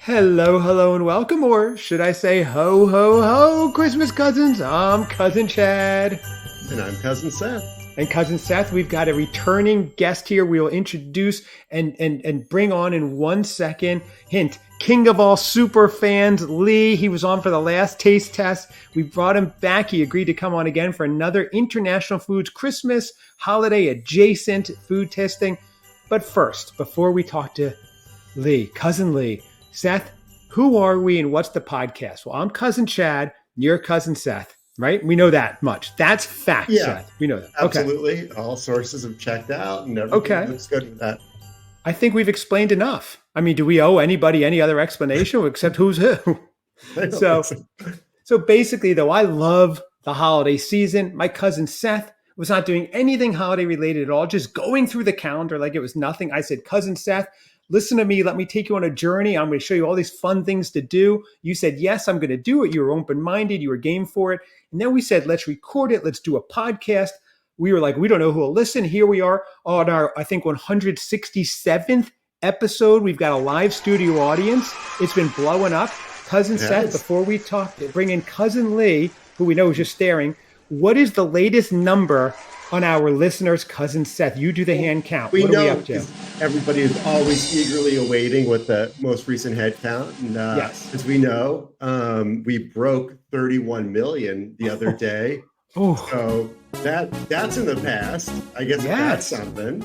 Hello, hello, and welcome, or should I say ho, ho, ho, Christmas cousins. I'm Cousin Chad. And I'm Cousin Seth. And Cousin Seth, we've got a returning guest here we will introduce and bring on in 1 second. Hint, king of all super fans, Lee. He was on for the last taste test. We brought him back. He agreed to come on again for another International Foods Christmas holiday adjacent food testing. But first, before we talk to Lee, Cousin Lee, Seth, who are we and what's the podcast? Well, I'm Cousin Chad, you're Cousin Seth, right? We know that much. That's fact, Yeah, Seth. We know that. absolutely. Okay. All sources have checked out and everything looks good with that. I think we've explained enough. I mean, do we owe anybody any other explanation except who's who? So basically, though, I love the holiday season. My cousin Seth was not doing anything holiday related at all, just going through the calendar like it was nothing. I said, Cousin Seth, listen to me. Let me take you on a journey. I'm going to show you all these fun things to do. You said, yes, I'm going to do it. You were open-minded. You were game for it. And then we said, let's record it. Let's do a podcast. We were like, we don't know who will listen. Here we are on our, I think, 167th episode. We've got a live studio audience. It's been blowing up. Cousin Seth, before we talk, bring in Cousin Lee, who we know is just staring. What is the latest number on our listeners, Cousin Seth? You do the hand count. What are we know up to? Everybody is always eagerly awaiting what the most recent head count. And Yes. as we know, we broke 31 million the other day. So that's in the past. I guess that's something.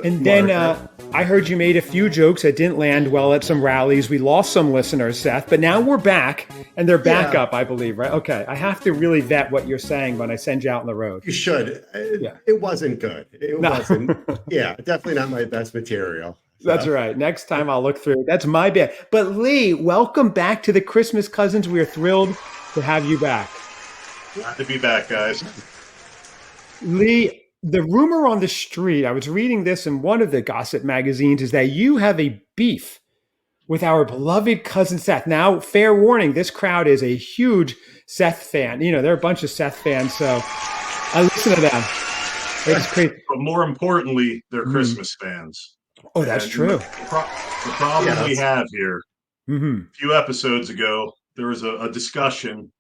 And then I heard you made a few jokes that didn't land well at some rallies. We lost some listeners, Seth, but now we're back and they're back up, I believe, right? Okay. I have to really vet what you're saying when I send you out on the road. You should. It wasn't good. It wasn't. Yeah, definitely not my best material. So. That's right. Next time I'll look through. That's my bad. But Lee, welcome back to the Christmas Cousins. We are thrilled to have you back. Glad to be back, guys. Lee, the rumor on the street, I was reading this in one of the gossip magazines, is that you have a beef with our beloved Cousin Seth. Now, fair warning, this crowd is a huge Seth fan. You know, they're a bunch of Seth fans, so I listen to them. It's crazy. But more importantly, they're Christmas fans. Oh, that's true. The problem we have here, a few episodes ago, there was a discussion,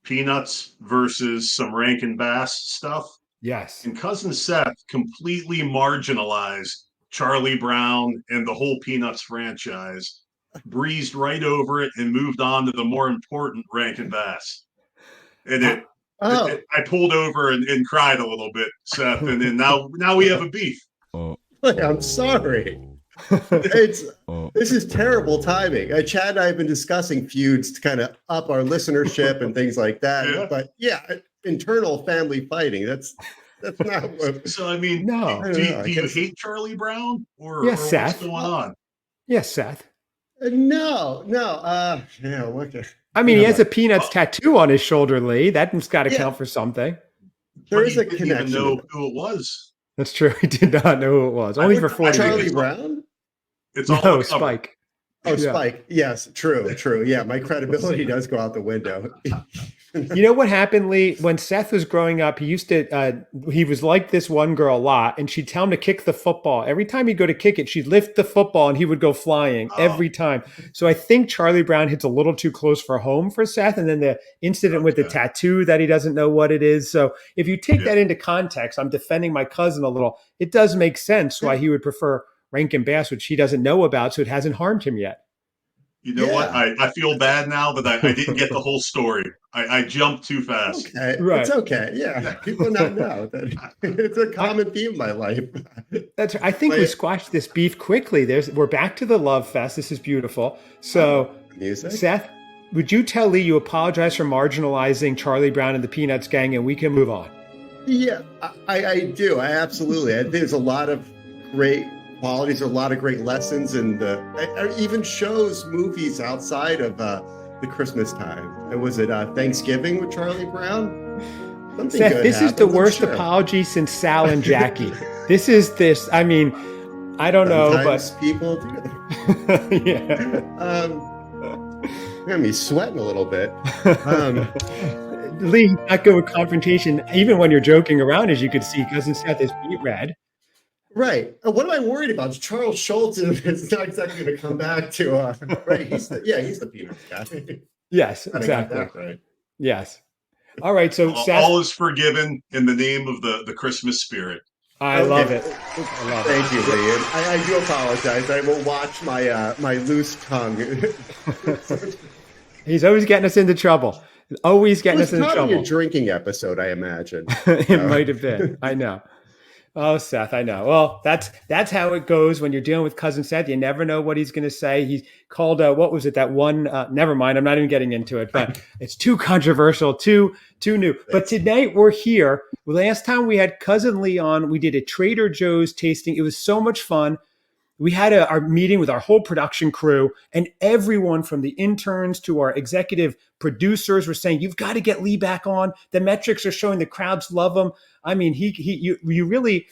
Peanuts versus some Rankin Bass stuff. Yes. And Cousin Seth completely marginalized Charlie Brown and the whole Peanuts franchise, breezed right over it and moved on to the more important Rankin Bass. And I pulled over and cried a little bit, Seth. And then now we have a beef. I'm sorry. This is terrible timing. Chad and I have been discussing feuds to kind of up our listenership and things like that. Yeah. But internal family fighting. That's not what. So I mean, no. Do you hate Charlie Brown or Seth. What's going on? Yes, Seth. No. I mean, he has a Peanuts tattoo on his shoulder, Lee. That's got to count for something. There is a connection. Didn't even know who it was. That's true. He did not know who it was. Only for 40 Charlie years. Brown? It's all Spike. Oh, yeah. Spike. Yes, true. Yeah, my credibility does go out the window. You know what happened, Lee? When Seth was growing up, he was like this one girl a lot, and she'd tell him to kick the football. Every time he'd go to kick it, she'd lift the football, and he would go flying every time. So I think Charlie Brown hits a little too close for home for Seth, and then the incident with the tattoo that he doesn't know what it is. So if you take that into context, I'm defending my cousin a little. It does make sense why he would prefer Rankin Bass, which he doesn't know about, so it hasn't harmed him yet. You know what? I feel bad now that I didn't get the whole story. I jumped too fast. Okay. Right. It's okay. Yeah. People not know that it's a common theme in my life. That's right. I think we squashed this beef quickly. We're back to the love fest. This is beautiful. So, Seth, would you tell Lee you apologize for marginalizing Charlie Brown and the Peanuts gang, and we can move on? Yeah, I do. I absolutely. I think there's a lot of great qualities, a lot of great lessons, and even shows, movies outside of the Christmas time. And was it Thanksgiving with Charlie Brown? Something Seth, good this happens, is the worst sure. apology since Sal and Jackie. I mean, I don't Sometimes know, but people do. yeah. Got me sweating a little bit. Lee, not good with confrontation, even when you're joking around, as you could see, Cousin Seth is beet red. Right. What am I worried about? Charles Schultz is not exactly going to come back to, right. He's the Peanuts guy. Yes, I got exactly. that right. Yes. All right. So Seth, All is forgiven in the name of the Christmas spirit. I Okay. love it. I love Thank it. you, Lee. And I do apologize. I will watch my my loose tongue. He's always getting us into trouble. Always getting us It was into probably a trouble. drinking episode, I imagine. It might have been. I know. Oh, Seth, I know. Well, that's how it goes when you're dealing with cousin Seth. You never know what he's going to say. He called what was it? That one? Never mind. I'm not even getting into it. But it's too controversial, too new. But tonight we're here. Last time we had cousin Lee on. We did a Trader Joe's tasting. It was so much fun. We had our meeting with our whole production crew, and everyone from the interns to our executive producers were saying, "You've got to get Lee back on. The metrics are showing the crowds love him." I mean, you really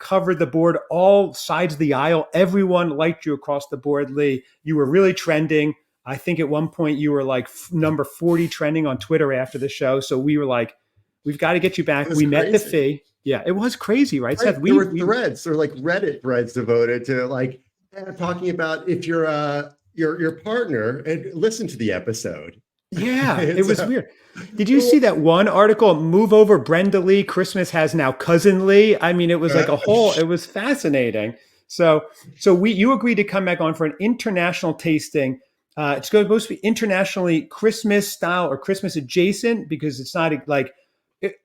covered the board, all sides of the aisle. Everyone liked you across the board, Lee. You were really trending. I think at one point you were like number 40 trending on Twitter after the show. So we were like, "We've got to get you back." We met the fee. Yeah, it was crazy, right, Seth? There were threads. There were like Reddit threads devoted to like talking about if you're your partner and listen to the episode. Yeah, it was weird. Did you see that one article? Move over, Brenda Lee. Christmas has now cousin Lee. I mean, it was like a whole. It was fascinating. So you agreed to come back on for an international tasting. It's supposed to be internationally Christmas style or Christmas adjacent because it's not like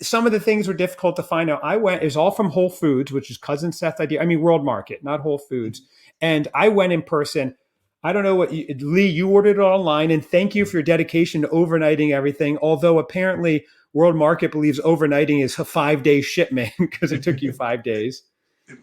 some of the things were difficult to find out. I went, it's all from Whole Foods, which is cousin Seth idea. I mean, World Market, not Whole Foods. And I went in person. I don't know what Lee, you ordered it online, and thank you for your dedication to overnighting everything. Although apparently World Market believes overnighting is a 5-day shipment because it took you 5 days.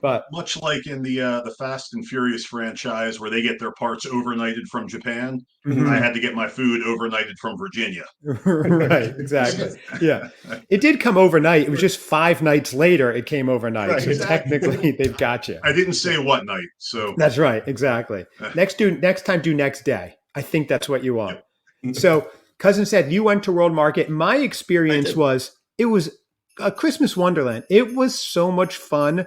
But much like in the Fast and Furious franchise, where they get their parts overnighted from Japan, I had to get my food overnighted from Virginia. Right, exactly. Yeah, it did come overnight. It was just 5 nights later it came overnight. Right, so exactly. Technically, they've got you. I didn't say what night, so that's right. Exactly. Next time do next day. I think that's what you want. Yep. So, cousin said you went to World Market. My experience was it was a Christmas wonderland. It was so much fun.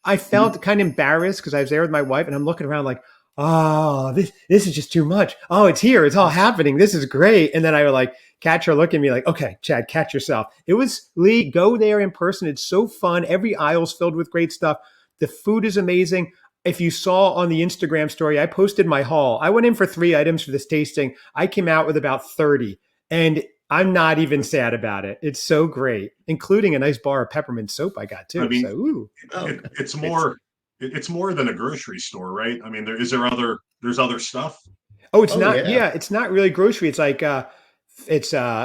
I felt kind of embarrassed because I was there with my wife and I'm looking around like, oh, this is just too much. Oh, it's here. It's all happening. This is great. And then I would like catch her look at me like, okay, Chad, catch yourself. It was Lee, go there in person. It's so fun. Every aisle's filled with great stuff. The food is amazing. If you saw on the Instagram story, I posted my haul. I went in for 3 items for this tasting. I came out with about 30 and I'm not even sad about it. It's so great, including a nice bar of peppermint soap I got too. I mean, so, it's more than a grocery store, right? I mean, there's other stuff. Oh, it's not. Yeah, it's not really grocery. It's like it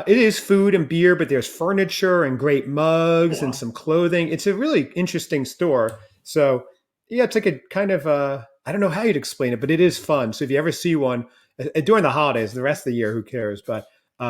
is food and beer, but there's furniture and great mugs and some clothing. It's a really interesting store. So yeah, it's like a kind of I don't know how you'd explain it, but it is fun. So if you ever see one during the holidays, the rest of the year, who cares? But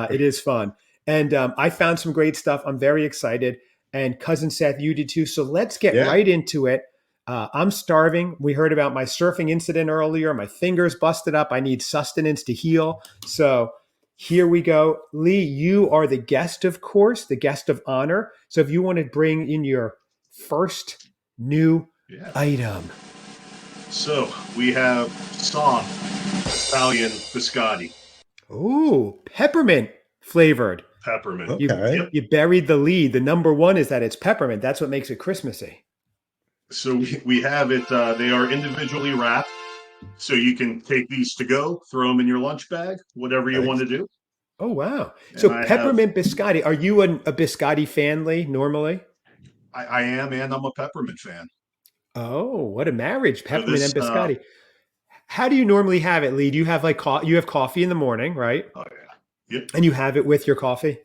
it is fun. And I found some great stuff. I'm very excited. And cousin Seth, you did too. So let's get right into it. I'm starving. We heard about my surfing incident earlier. My fingers busted up. I need sustenance to heal. So here we go. Lee, you are the guest, of course, the guest of honor. So if you want to bring in your first new item. So we have soft Italian biscotti. Ooh, peppermint flavored. Peppermint. Okay. You buried the lead. The number one is that it's peppermint. That's what makes it Christmassy. So we have it. They are individually wrapped. So you can take these to go, throw them in your lunch bag, whatever you want to do. Oh, wow. So peppermint biscotti. Are you a biscotti fan, Lee, normally? I am, and I'm a peppermint fan. Oh, what a marriage. Peppermint and biscotti. How do you normally have it, Lee? Do you have you have coffee in the morning, right? Oh, yeah. Yep. And you have it with your coffee?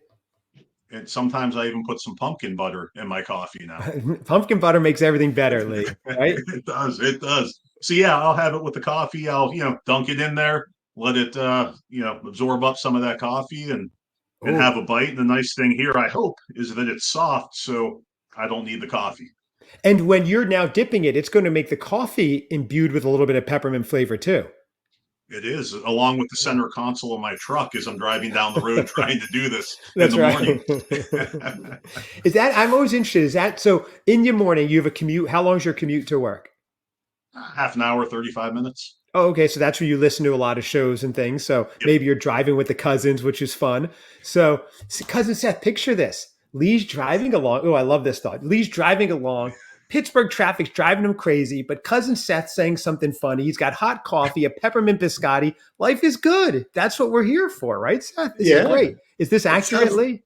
And sometimes I even put some pumpkin butter in my coffee now. Pumpkin butter makes everything better, Lee, right? It does. So yeah, I'll have it with the coffee. I'll, dunk it in there, let it, absorb up some of that coffee and have a bite. And the nice thing here, I hope, is that it's soft, so I don't need the coffee. And when you're now dipping it, it's going to make the coffee imbued with a little bit of peppermint flavor too. It is, along with the center console of my truck as I'm driving down the road trying to do this in That's the morning. right. Is that, I'm always interested. Is that, so in your morning, you have a commute. How long is your commute to work? Half an hour, 35 minutes. Oh, okay. So that's where you listen to a lot of shows and things. So Yep. maybe you're driving with the cousins, which is fun. So, Cousin Seth, picture this. Lee's driving along. Oh, I love this thought. Lee's driving along. Pittsburgh traffic's driving him crazy, but Cousin Seth's saying something funny. He's got hot coffee, a peppermint biscotti. Life is good. That's what we're here for, right, Seth? This is great. Is this accurate, Lee?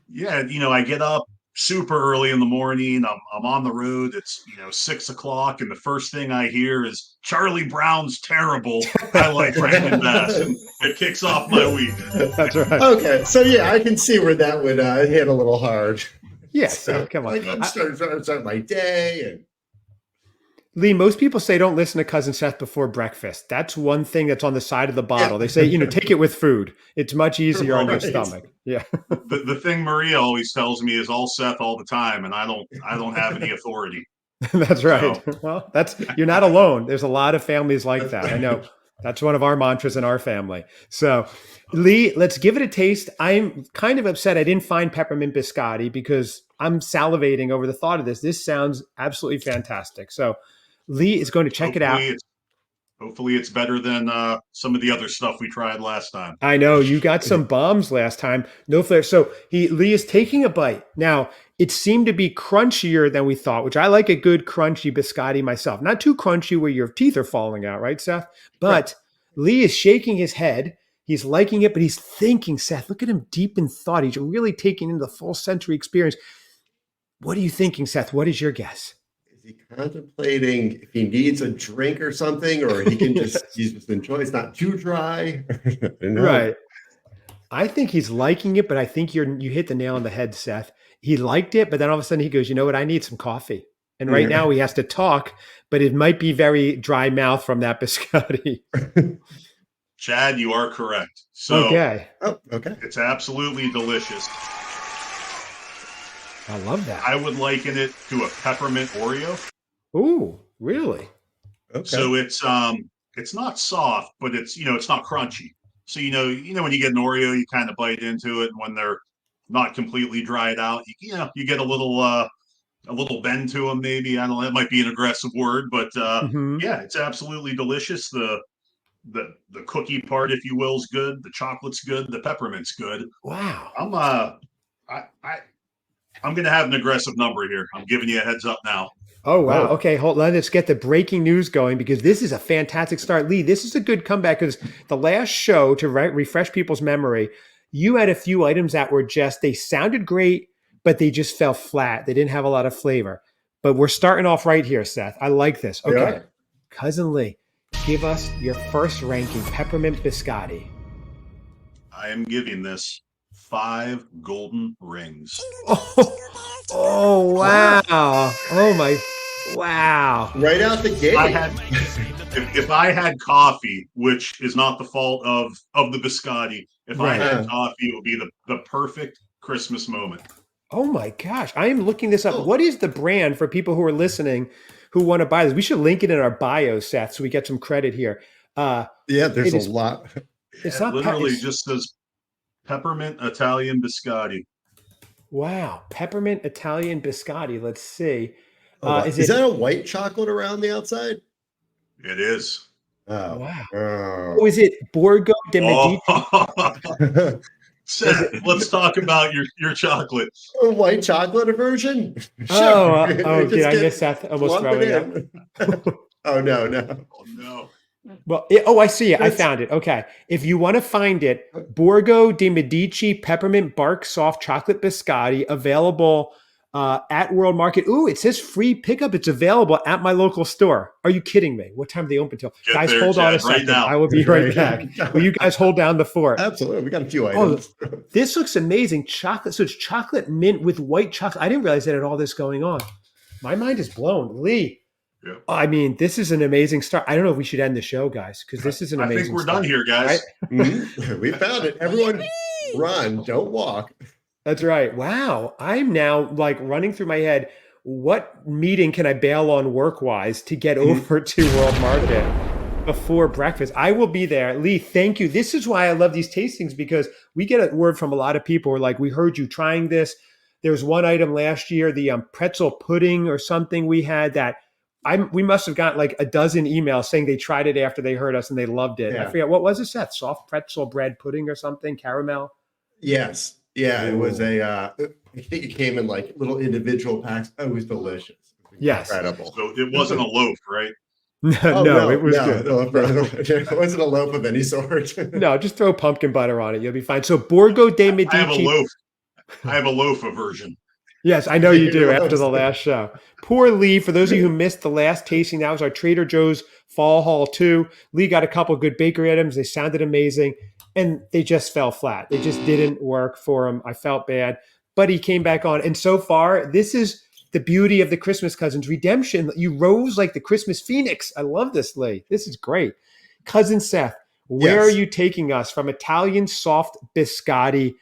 Yeah, I get up super early in the morning. I'm on the road. It's 6 o'clock, and the first thing I hear is Charlie Brown's terrible. I like Rankin Bass, and it kicks off my week. That's right. Okay, so yeah, I can see where that would hit a little hard. Yeah, So, come on. I'm starting my day, and Lee, most people say don't listen to Cousin Seth before breakfast. That's one thing that's on the side of the bottle. They say, take it with food. It's much easier on your stomach. Yeah. The thing Maria always tells me is all Seth all the time, and I don't have any authority. That's right. So. Well, you're not alone. There's a lot of families like that. I know that's one of our mantras in our family. So, Lee, let's give it a taste. I'm kind of upset I didn't find peppermint biscotti because I'm salivating over the thought of this. This sounds absolutely fantastic. So, Lee is going to check it out. Hopefully it's better than some of the other stuff we tried last time. I know you got some bombs last time. No flair. So Lee is taking a bite. Now, it seemed to be crunchier than we thought, which I like a good crunchy biscotti myself. Not too crunchy where your teeth are falling out, right, Seth? But right. Lee is shaking his head. He's liking it, but he's thinking, Seth, look at him deep in thought. He's really taking in the full sensory experience. What are you thinking, Seth? What is your guess? Is he contemplating if he needs a drink or something, or he can he's just enjoy? It's not too dry. Right. I think he's liking it, but I think you hit the nail on the head, Seth. He liked it, but then all of a sudden he goes, you know what? I need some coffee. And right now he has to talk, but it might be very dry mouth from that biscotti. Chad, you are correct. So okay. Oh, okay. It's absolutely delicious. I love that. I would liken it to a peppermint Oreo. Ooh, really? Okay. So it's not soft, but it's not crunchy. So when you get an Oreo, you kind of bite into it, and when they're not completely dried out, you get a little bend to them. Maybe, I don't know. That might be an aggressive word, but yeah, it's absolutely delicious. The cookie part, if you will, is good. The chocolate's good. The peppermint's good. Wow. I'm going to have an aggressive number here. I'm giving you a heads up now. Oh, wow. Okay, hold on. Let's get the breaking news going because this is a fantastic start. Lee, this is a good comeback because the last show, to refresh people's memory, you had a few items that were they sounded great, but they just fell flat. They didn't have a lot of flavor. But we're starting off right here, Seth. I like this. Okay. Yeah. Cousin Lee, give us your first ranking, peppermint biscotti. I am giving this 5 golden rings. Oh wow. Oh my, wow. Right out the gate. If I had coffee, which is not the fault of the biscotti, if I had coffee, it would be the perfect Christmas moment. Oh my gosh. I am looking this up. Oh. What is the brand for people who are listening who want to buy this? We should link it in our bio, Seth, so we get some credit here. Yeah, there's a lot. It's not literally just says peppermint Italian biscotti. Wow. Peppermint Italian biscotti. Let's see. Is that a white chocolate around the outside? It is. Oh, wow. Oh, is it Borgo de Medici? Seth, let's talk about your chocolate. A white chocolate version? Did I miss Seth almost throwing up? Oh, no. Oh, no. Well, I see it. I found it. Okay. If you want to find it, Borgo de Medici Peppermint Bark Soft Chocolate Biscotti, available at World Market. Ooh, it says free pickup. It's available at my local store. Are you kidding me? What time do they open till? Guys, hold on a second. Right, I will be right back. Will you guys hold down the fort? Absolutely. We got a few items. This looks amazing. Chocolate. So it's chocolate mint with white chocolate. I didn't realize that had all this going on. My mind is blown. Lee. Yeah. I mean, this is an amazing start. I don't know if we should end the show, guys, because this is an amazing I think we're start. done here, guys. Right? We found it. Everyone run, don't walk. That's right. Wow. I'm now running through my head. What meeting can I bail on work-wise to get over to World Market? before breakfast. I will be there. Lee, thank you. This is why I love these tastings, because we get a word from a lot of people who are like, we heard you trying this. There was one item last year, the pretzel pudding or something we had that we must have gotten like a dozen emails saying they tried it after they heard us and they loved it. I Yeah. forget, what was it, Seth? Soft pretzel bread pudding or something? Caramel? Yes. Yeah, it was Ooh. I think it came in like little individual packs. It was delicious. It was Yes. incredible. So it wasn't a loaf, right? No, Oh no, it was good. no, it wasn't a loaf of any sort. No, just throw pumpkin butter on it. You'll be fine. So Borgo de I have a Medici. loaf. I have a loaf aversion. Yes, I know you do It after the was. last show. Poor Lee. For those of you who missed the last tasting, that was our Trader Joe's Fall Haul 2. Lee got a couple good bakery items. They sounded amazing, and they just fell flat. They just didn't work for him. I felt bad, but he came back on. And so far, this is the beauty of the Christmas Cousins redemption. You rose like the Christmas Phoenix. I love this, Lee. This is great. Cousin Seth, where are Yes. you taking us from Italian soft biscotti?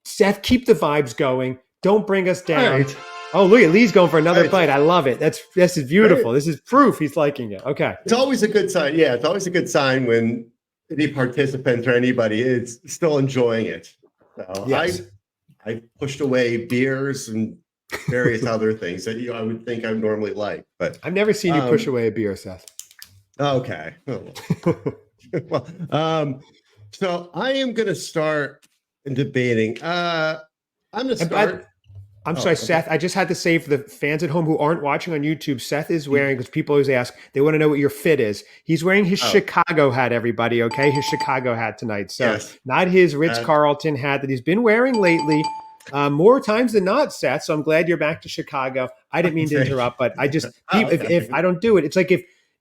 Seth, keep the vibes going. Don't bring us down. Right. Oh, look at Lee's going for another Right. bite. I love it. This is beautiful. This is proof he's liking it. Okay. It's always a good sign. Yeah, it's always a good sign when any participant or anybody is still enjoying it. So Yes. I pushed away beers and various other things that I would think I would normally like. But I've never seen you push away a beer, Seth. okay. Well, so I am going to start debating. I'm going to start. I'm sorry, okay. Seth. I just had to say for the fans at home who aren't watching on YouTube, Seth is wearing, because people always ask, they want to know what your fit is. He's wearing his Chicago hat, everybody, okay? His Chicago hat tonight. So Yes. not his Ritz-Carlton hat that he's been wearing lately. More times than not, Seth. So I'm glad you're back to Chicago. I didn't mean to interrupt, but I just, if I don't do it, it's like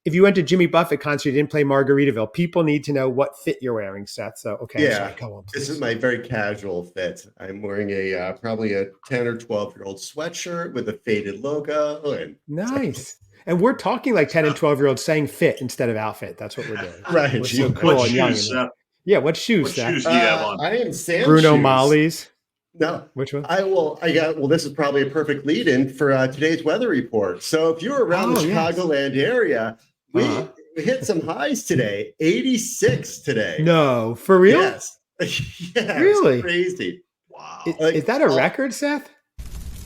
if you went to Jimmy Buffett concert, you didn't play Margaritaville, people need to know what fit you're wearing, Seth. So, okay. Yeah. I'm sorry, go on, This please. is my very casual fit. I'm wearing a probably a 10 or 12-year-old sweatshirt with a faded logo. And Nice. And we're talking like 10 and 12-year-olds saying fit instead of outfit. That's what we're doing. right. We're so you- cool What and young. shoes, Seth? Yeah, what shoes, What Seth? shoes do you have on? I am Sam Bruno shoes. Molly's. No, Which one? well, this is probably a perfect lead-in for today's weather report. So if you're around the yes. Chicagoland area, we hit some highs today. 86 today. No, for real? Yes. Yeah, Really? it's crazy. Wow. Is that a record, Seth?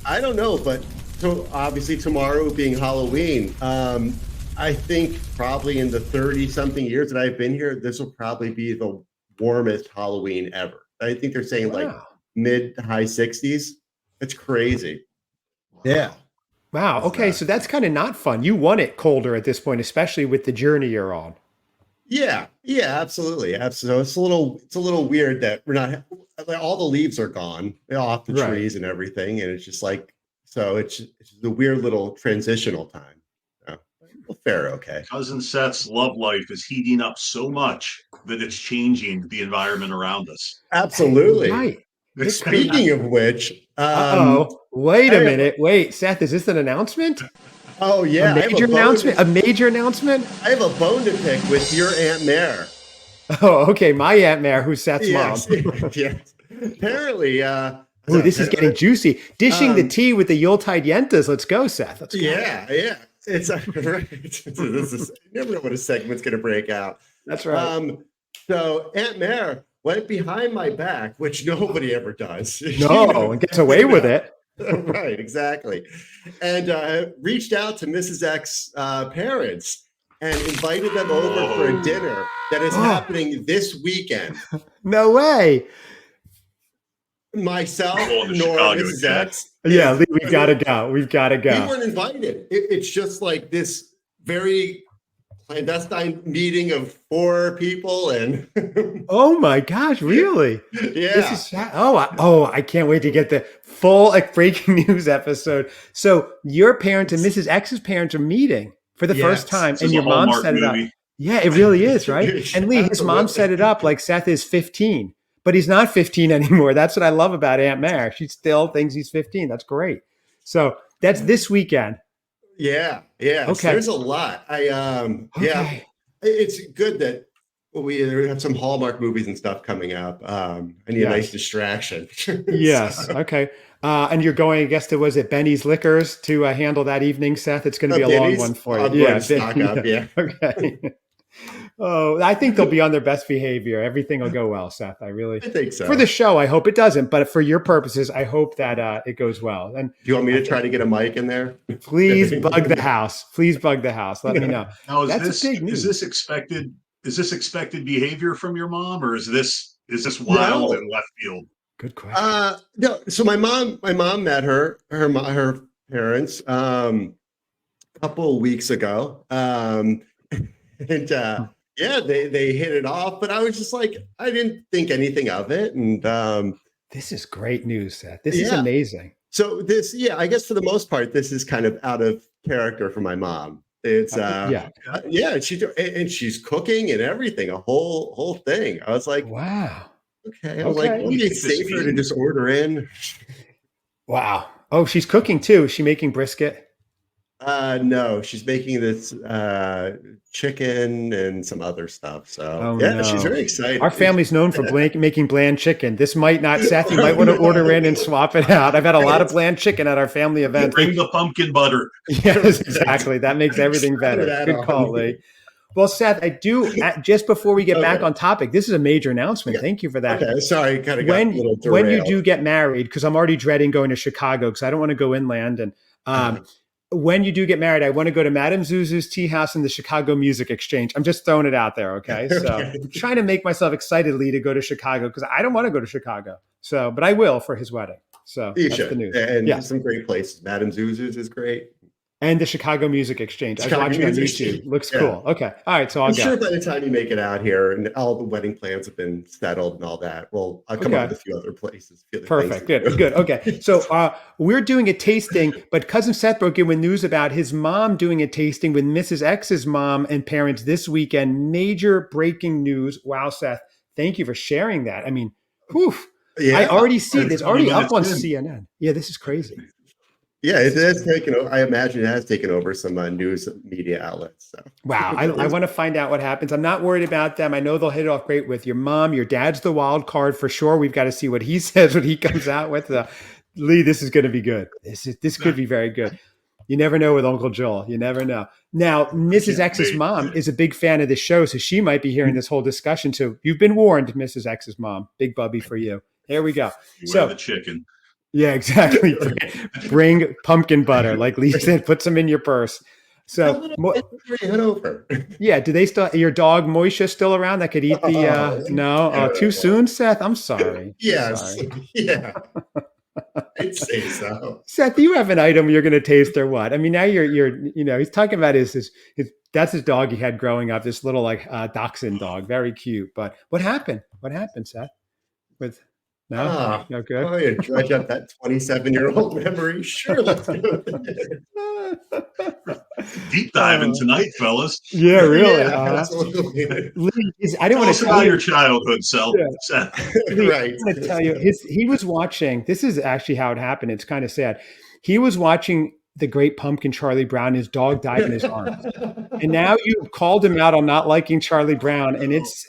I don't know, but so obviously tomorrow being Halloween, I think probably in the 30-something years that I've been here, this will probably be the warmest Halloween ever. I think they're saying like Wow. mid to high 60s. It's crazy. Yeah. Wow. It's Okay, so that's kind of not fun. You want it colder at this point, especially with the journey you're on. Yeah, absolutely. So it's a little weird that we're not like, all the leaves are gone off the Right. trees and everything, and it's just like so it's the weird little transitional time. So, we'll fare okay. Cousin Seth's love life is heating up so much that it's changing the environment around us. Absolutely. Right. It's Speaking of which, Wait a I- minute. Wait, Seth, is this an announcement? oh yeah, A major announcement? A major announcement? I have a bone to pick with your Aunt Mare. Oh, okay. My Aunt Mare, who's Seth's Yes, mom. yes. Apparently, Ooh, this is getting juicy. Dishing the Um, tea with the Yuletide yentas. Let's go, Seth. Let's go. yeah. It's right. This is, you never know when a segment's going to break out. That's right. So Aunt Mare went behind my back, which nobody ever does. No, and gets away with it. Right, exactly. And reached out to Mrs. X's parents and invited them over for a dinner that is happening this weekend. No way. Myself, Going to Nora, Chicago, Mrs. Chad. X. Yeah, Lee, we've got to go. We've got to We go. weren't invited. It's just like this very clandestine meeting of 4 people, and Oh my gosh, really? yeah, This is I can't wait to get the full like breaking news episode. So your parents and Mrs. X's parents are meeting for the first time, This and is your a mom Hallmark set it up. movie. Yeah, it really is, right? And Lee, his mom set it up like Seth is 15, but he's not 15 anymore. That's what I love about Aunt Mare. She still thinks he's 15. That's great. So that's this weekend. yeah. So Okay. there's a lot. Yeah, Okay. it's good that we have some Hallmark movies and stuff coming up. I need a nice distraction. Yes. So, Okay. And you're going, I guess, to, was it Benny's Liquors to handle that evening, Seth? It's going to be a long Benny's? one for you. I'm going to stock up, yeah. Okay. Oh, I think they'll be on their best behavior. Everything will go well, Seth. I think so. For the show, I hope it doesn't, but for your purposes, I hope that it goes well. And do you want me to try to get a mic in there? please bug the house. Please bug the house. Let me know. Now, That's big news. is this expected? Is this expected behavior from your mom, or is this wild and left field? Good question. No. So my mom met her parents a couple of weeks ago, and yeah, they hit it off. But I was just like, I didn't think anything of it, and this is great news, Seth. This is amazing. So I guess for the most part, this is kind of out of character for my mom. It's she's cooking and everything, a whole thing. I was like, wow. Okay. I was like, maybe it's safer to just order in. Wow. Oh, she's cooking too. Is she making brisket? No, she's making this chicken and some other stuff. So she's very excited. Our family's known for making bland chicken. This might not, Seth. You might want to order in and swap it out. I've had a lot of bland chicken at our family events. Bring the pumpkin butter. Yes, exactly. That makes everything better. Good call, Lee. Well, Seth, I do, just before we get back on topic, this is a major announcement. Thank you for that. Okay, sorry, kind of got a little derailed. When you do get married, because I'm already dreading going to Chicago because I don't want to go inland. And when you do get married, I want to go to Madame Zuzu's Tea House and the Chicago Music Exchange. I'm just throwing it out there, okay? So I'm trying to make myself excited, Lee, to go to Chicago because I don't want to go to Chicago. So, but I will for his wedding. So that's the news. And some great places. Madame Zuzu's is great. And the Chicago Music Exchange. I was watching on YouTube. Looks cool. Okay. All right. So I'm sure by the time you make it out here and all the wedding plans have been settled and all that, I'll come up with a few other places. Perfect. Good. Okay. So we're doing a tasting, but Cousin Seth broke in with news about his mom doing a tasting with Mrs. X's mom and parents this weekend. Major breaking news. Wow, Seth. Thank you for sharing that. I mean, whew. Yeah. I already see it. It's already up on CNN. Yeah, this is crazy. Yeah, it has taken over. I imagine it has taken over some news media outlets. So. Wow, I want to find out what happens. I'm not worried about them. I know they'll hit it off great with your mom. Your dad's the wild card for sure. We've got to see what he says, what he comes out with. Lee, this is going to be good. This could be very good. You never know with Uncle Joel. You never know. Now, Mrs. X's mom is a big fan of the show, so she might be hearing this whole discussion. So you've been warned, Mrs. X's mom. Big bubby for you. There we go. So the chicken. Yeah, exactly. Bring pumpkin butter, like Lee said. Put some in your purse. So, yeah. Do they still? Your dog Moisha still around that could eat the? No. Oh, too soon, Seth. I'm sorry. Yes. Yeah. I'd say so. Seth, you have an item you're going to taste or what? I mean, now you're he's talking about his that's his dog he had growing up. This little dachshund dog, very cute. But what happened? What happened, Seth? With No, no good. Oh, you dredge up that 27-year-old memory. Sure, let's do it. Deep diving tonight, fellas. Yeah, really. Yeah, Lee, I didn't want to tell about your childhood self. Yeah. Lee, right. I want to tell you, he was watching. This is actually how it happened. It's kind of sad. He was watching The Great Pumpkin, Charlie Brown. His dog died in his arms, and now you called him out on not liking Charlie Brown, and it's.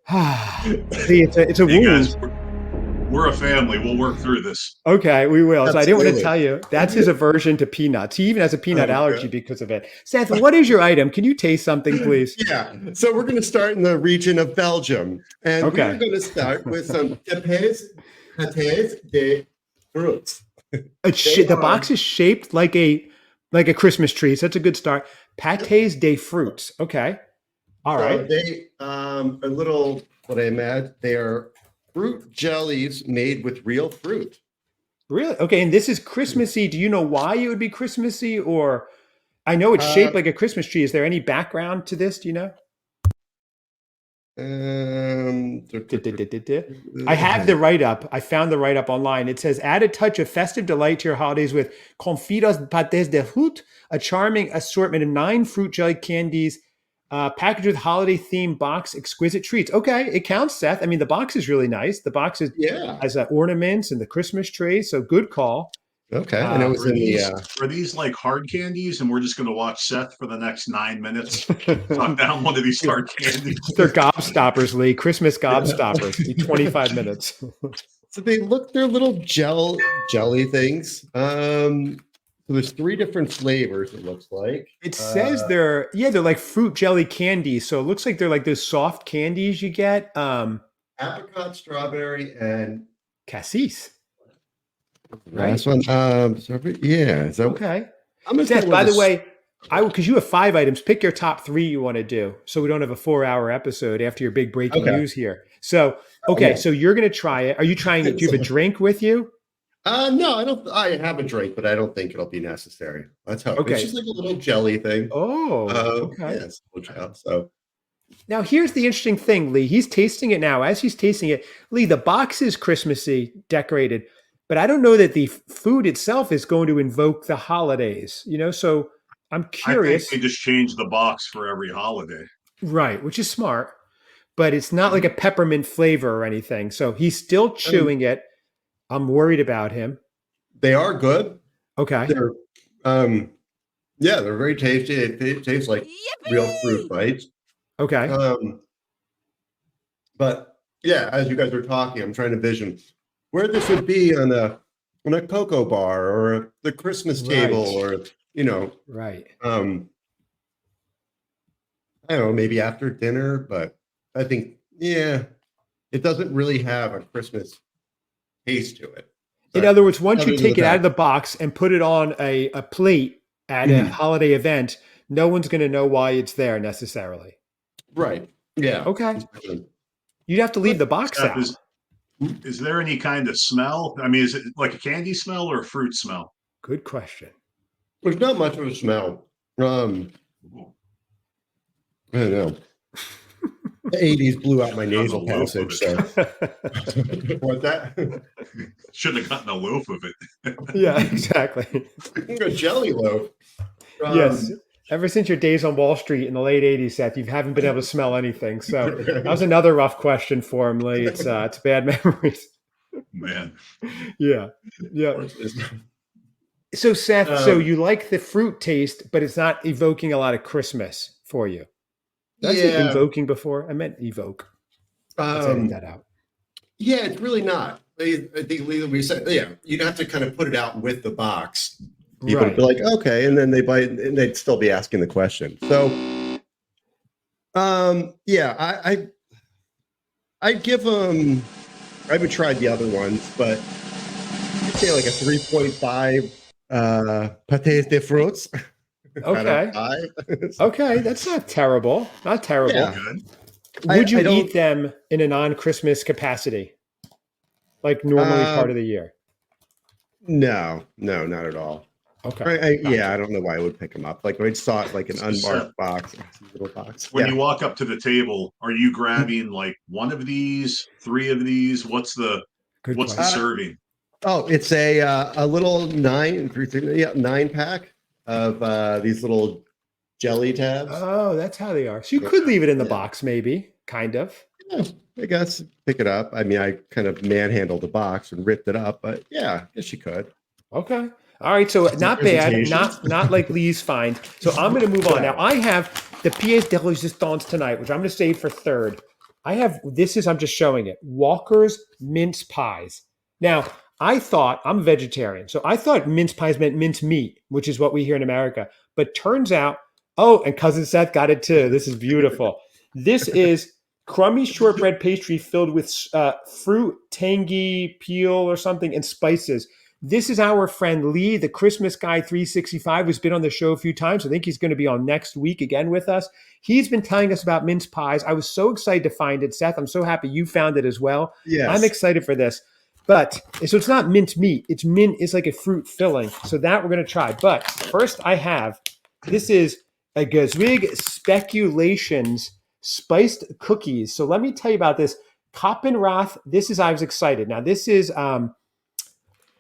See, it's a wound. Guys, we're a family. We'll work through this. Okay, we will. Absolutely. So I didn't want to tell you. That's his aversion to peanuts. He even has a peanut allergy because of it. Seth, what is your item? Can you taste something, please? Yeah. So we're going to start in the region of Belgium. And we're going to start with some pâtés de fruits. The box is shaped like a Christmas tree. So that's a good start. Pâtés de fruits. Okay. All right. They what I imagine, they are fruit jellies made with real fruit. Really? Okay. And this is Christmassy. Do you know why it would be Christmassy? Or I know it's shaped like a Christmas tree. Is there any background to this? Do you know? I have the write-up. I found the write-up online. It says, add a touch of festive delight to your holidays with Confidos Pâtés de Fruits, a charming assortment of 9 fruit jelly candies, packaged with holiday-themed box, exquisite treats. Okay, it counts, Seth. I mean, the box is really nice. The box has ornaments and the Christmas tree, so good call. Okay, and it was are these like hard candies, and we're just going to watch Seth for the next 9 minutes talk down one of these hard candies? They're gobstoppers, Lee. Christmas gobstoppers. 25 minutes. So they're little jelly things. So there's 3 different flavors, it looks like. It says they're like fruit jelly candies. So it looks like they're like those soft candies you get. Apricot, strawberry, and Cassis. last one. Strawberry. Yeah. So Okay. I'm gonna Seth, say by with the way, because you have 5 items, pick your top 3 you want to do, so we don't have a 4-hour episode after your big breaking Okay. news here. So, okay, yeah. so you're going to try it. Are you trying it? Do you have a drink with you? No, I don't. I have a drink, but I don't think it'll be necessary. Let's hope. Okay. It's just like a little jelly thing. Oh, okay. Yeah, it's a little gel, so Now, here's the interesting thing, Lee. He's tasting it now. As he's tasting it, Lee, the box is Christmassy decorated, but I don't know that the food itself is going to invoke the holidays, so I'm curious. I think they just change the box for every holiday. Right, which is smart, but it's not like a peppermint flavor or anything. So he's still chewing it. I'm worried about him. they are good. Okay. They're yeah, they're very tasty. It tastes like real fruit bites. Okay. But yeah, as you guys are talking, I'm trying to vision where this would be on a cocoa bar or the Christmas table, Right. or Right. I don't know, maybe after dinner. But I think it doesn't really have a Christmas taste to it. In But other words, once other you than take it out that- of the box and put it on a plate at a holiday event, no one's going to know why it's there necessarily. right? Yeah. Okay. You'd have to leave the box Seth, out. is there any kind of smell? I mean, is it like a candy smell or a fruit smell? Good question. There's not much of a smell. I don't know. The 80s blew out my nasal Got a loaf of passage. So what's that? Shouldn't have gotten a loaf of it. Yeah, exactly. A jelly loaf. Yes. Ever since your days on Wall Street in the late 80s, Seth, you haven't been able to smell anything. So that was another rough question for him, Lee. It's bad memories. Man. Yeah. Yeah. So Seth, so you like the fruit taste, but it's not evoking a lot of Christmas for you. Did I say invoking before? I meant evoke. Let's edit that out. Yeah, it's really not. I think we said, you'd have to kind of put it out with the box. People would be like, okay, and then they bite, and they'd still be asking the question. So, I'd give them. I haven't tried the other ones, but I'd say like a 3.5 pâtés de fruits. Okay. Okay, that's not terrible. Not terrible. Yeah. Good. Would you I don't- eat them in a non-Christmas capacity, like normally part of the year? No, not at all. Okay. I don't know why I would pick them up. Like I saw it like an unmarked box, little box. When you walk up to the table, are you grabbing like one of these, 3 of these? What's the Good the question. serving? Oh, it's a little 9 pack of these little jelly tabs. Oh, that's how they are. So you could leave it in the box, maybe, kind of. Yeah, I guess pick it up. I mean, I kind of manhandled the box and ripped it up, but yeah, I guess you could. Okay. All right. So not bad. Presentation. Not like Lee's find. So I'm going to move on. Now I have the pièce de résistance tonight, which I'm going to save for third. I'm just showing it. Walker's mince pies. Now, I thought, I'm a vegetarian, so I thought mince pies meant mince meat, which is what we hear in America. But turns out, and Cousin Seth got it too. This is beautiful. This is crummy shortbread pastry filled with fruit, tangy peel or something, and spices. This is our friend Lee, the Christmas Guy 365, who's been on the show a few times. I think he's going to be on next week again with us. He's been telling us about mince pies. I was so excited to find it, Seth. I'm so happy you found it as well. Yes. I'm excited for this. But so it's not mince meat. It's like a fruit filling. So that we're going to try. But first this is a Gazwig Speculations spiced cookies. So let me tell you about this. Koppenrath. I was excited. Now this is,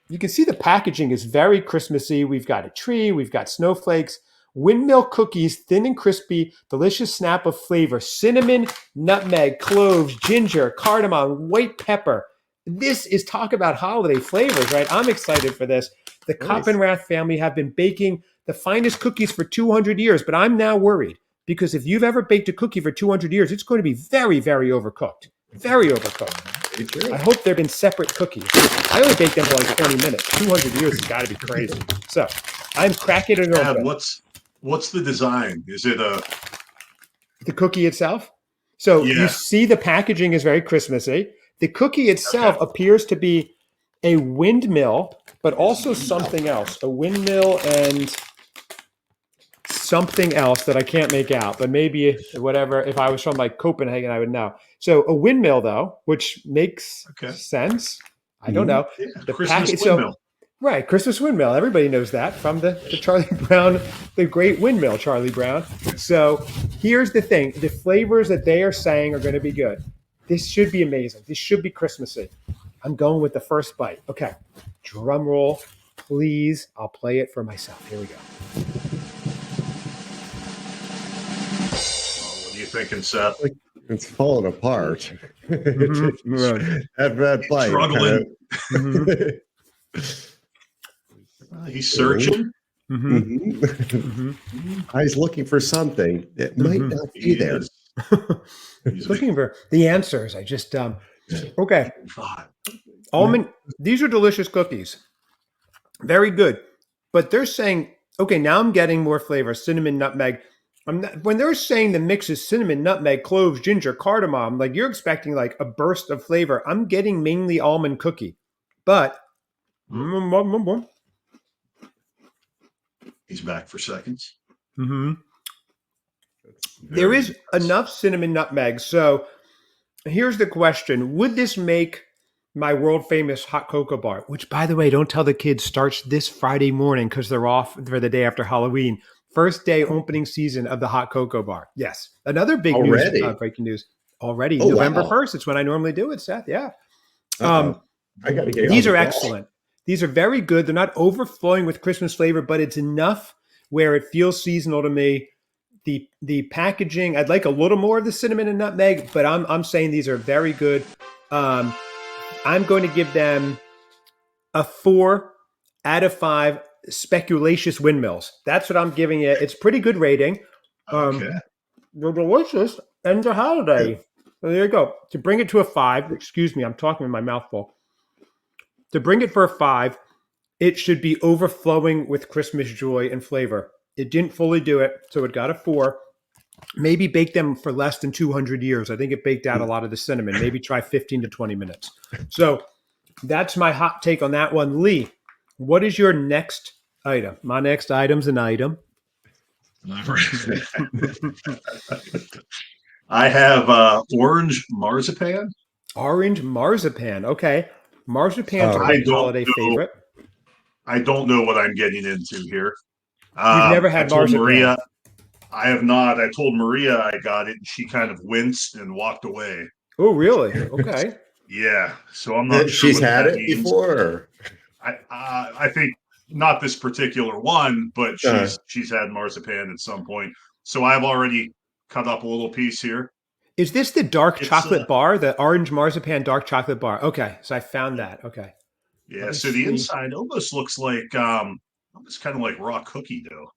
you can see the packaging is very Christmassy. We've got a tree. We've got snowflakes. Windmill cookies, thin and crispy, delicious snap of flavor. Cinnamon, nutmeg, cloves, ginger, cardamom, white pepper. This is talk about holiday flavors, right? I'm excited for this. The Nice. Koppenrath family have been baking the finest cookies for 200 years, but I'm now worried because if you've ever baked a cookie for 200 years, it's going to be very, very overcooked. Very overcooked. Very true. I hope they've been separate cookies. I only baked them for like 20 minutes. 200 years has got to be crazy. So I'm cracking it Chad, open. what's the design? Is it The cookie itself. So Yeah. you see the packaging is very Christmassy. The cookie itself appears to be a windmill, but also something else. A windmill and something else that I can't make out, but maybe whatever. If I was from like Copenhagen, I would know. So a windmill, though, which makes sense. I don't know. Yeah, The Christmas package, windmill. Right, Christmas windmill. Everybody knows that from the Charlie Brown, the great windmill, Charlie Brown. So here's the thing. The flavors that they are saying are going to be good. This should be amazing. This should be Christmassy. I'm going with the first bite. Okay, drum roll, please. I'll play it for myself. Here we go. What are you thinking, Seth? It's falling apart. Mhm. that bite. Struggling. Mhm. He's searching. Mhm. Mhm. He's looking for something. It might not be He there. is. He's Looking for the answers. I just okay. God. Almond. These are delicious cookies. Very good. But they're saying, okay, now I'm getting more flavor. Cinnamon, nutmeg. When they're saying the mix is cinnamon, nutmeg, cloves, ginger, cardamom, like you're expecting like a burst of flavor. I'm getting mainly almond cookie. But He's back for seconds. there is enough cinnamon, nutmeg. So here's the question. Would this make my world famous hot cocoa bar, which, by the way, don't tell the kids, starts this Friday morning because they're off for the day after Halloween. First day opening season of the hot cocoa bar. Yes. Another big Already? news, breaking news. Already. Oh, November wow. 1st. It's when I normally do it, Seth. Yeah. I got to get These on are the ball. excellent. These are very good. They're not overflowing with Christmas flavor, but it's enough where it feels seasonal to me. The packaging, I'd like a little more of the cinnamon and nutmeg, but I'm saying these are very good. I'm going to give them a 4 out of 5 speculacious windmills. That's what I'm giving it. It's pretty good rating. Okay. They're delicious and they're holiday. So there you go. To bring it to a 5, excuse me, I'm talking with my mouth full. To bring it for a 5, it should be overflowing with Christmas joy and flavor. It didn't fully do it, so it got a 4. Maybe bake them for less than 200 years. I think it baked out a lot of the cinnamon. Maybe try 15 to 20 minutes. So that's my hot take on that one. Lee, what is your next item? My next item's an item. I have orange marzipan. Orange marzipan. Okay. Marzipan's Oh, a I big don't holiday know. favorite. I don't know what I'm getting into here. You've never had I told marzipan. Maria, I have not. I told Maria I got it, and she kind of winced and walked away. Oh, really? Okay. Yeah, so I'm not sure She's what had that it means. before. I think not this particular one, but she's had marzipan at some point. So I've already cut up a little piece here. Is this the dark chocolate bar, the orange marzipan dark chocolate bar? Okay, so I found that. Okay. Yeah, so the inside almost looks like almost kind of like raw cookie dough.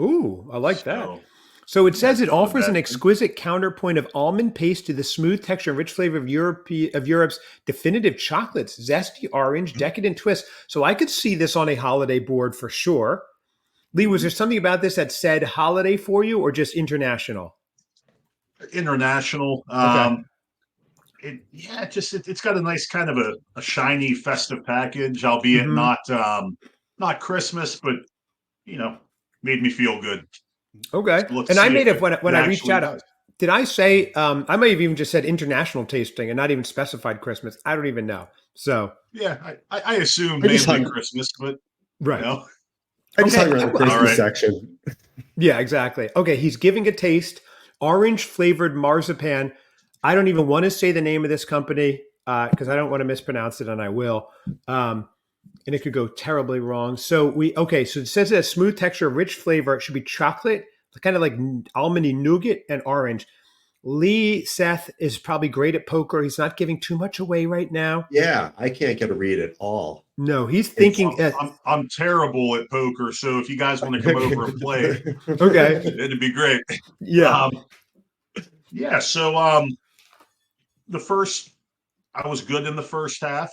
Ooh, I like that. So it says it offers an exquisite counterpoint of almond paste to the smooth texture and rich flavor of Europe's definitive chocolates, zesty orange, decadent twist. So I could see this on a holiday board for sure. Lee, was there something about this that said holiday for you or just international? International. Okay. It's got a nice kind of a shiny festive package, albeit not Christmas, but made me feel good. Okay. So and I may have when I reached out, does. did I say I might have even just said international tasting and not even specified Christmas? I don't even know. So yeah, I assume mainly Christmas, but right. I just hung around the Christmas section. Yeah, exactly. Okay, he's giving a taste. Orange flavored marzipan. I don't even want to say the name of this company because I don't want to mispronounce it, and I will. And it could go terribly wrong. So so it says it has smooth texture, rich flavor. It should be chocolate, kind of like almondy nougat and orange. Lee Seth is probably great at poker. He's not giving too much away right now. Yeah, I can't get a read at all. No, he's thinking. I'm terrible at poker, so if you guys want to come over and play, okay, it'd be great. Yeah, So the first I was good in the first half.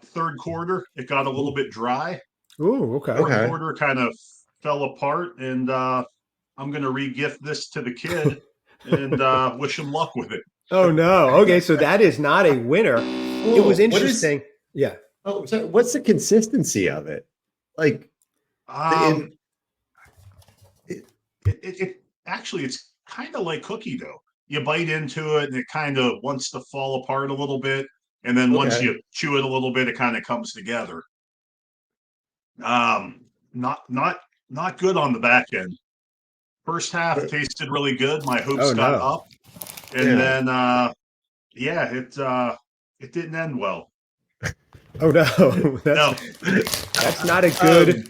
Third quarter, it got a little bit dry. Ooh, okay. Fourth Okay. quarter kind of fell apart, and I'm going to re-gift this to the kid and wish him luck with it. Oh no. Okay, so that is not a winner. It was Oh, what is? interesting. Yeah. Oh, sorry. What's the consistency of it? Like, Um, in, it actually, it's kind of like cookie dough. You bite into it, and it kind of wants to fall apart a little bit, and then once okay. you chew it a little bit, it kind of comes together. Um, not good on the back end. First half tasted really good. My hopes Oh got no. up, and Yeah. then yeah, it didn't end well. Oh no. No, That's not a good. Um,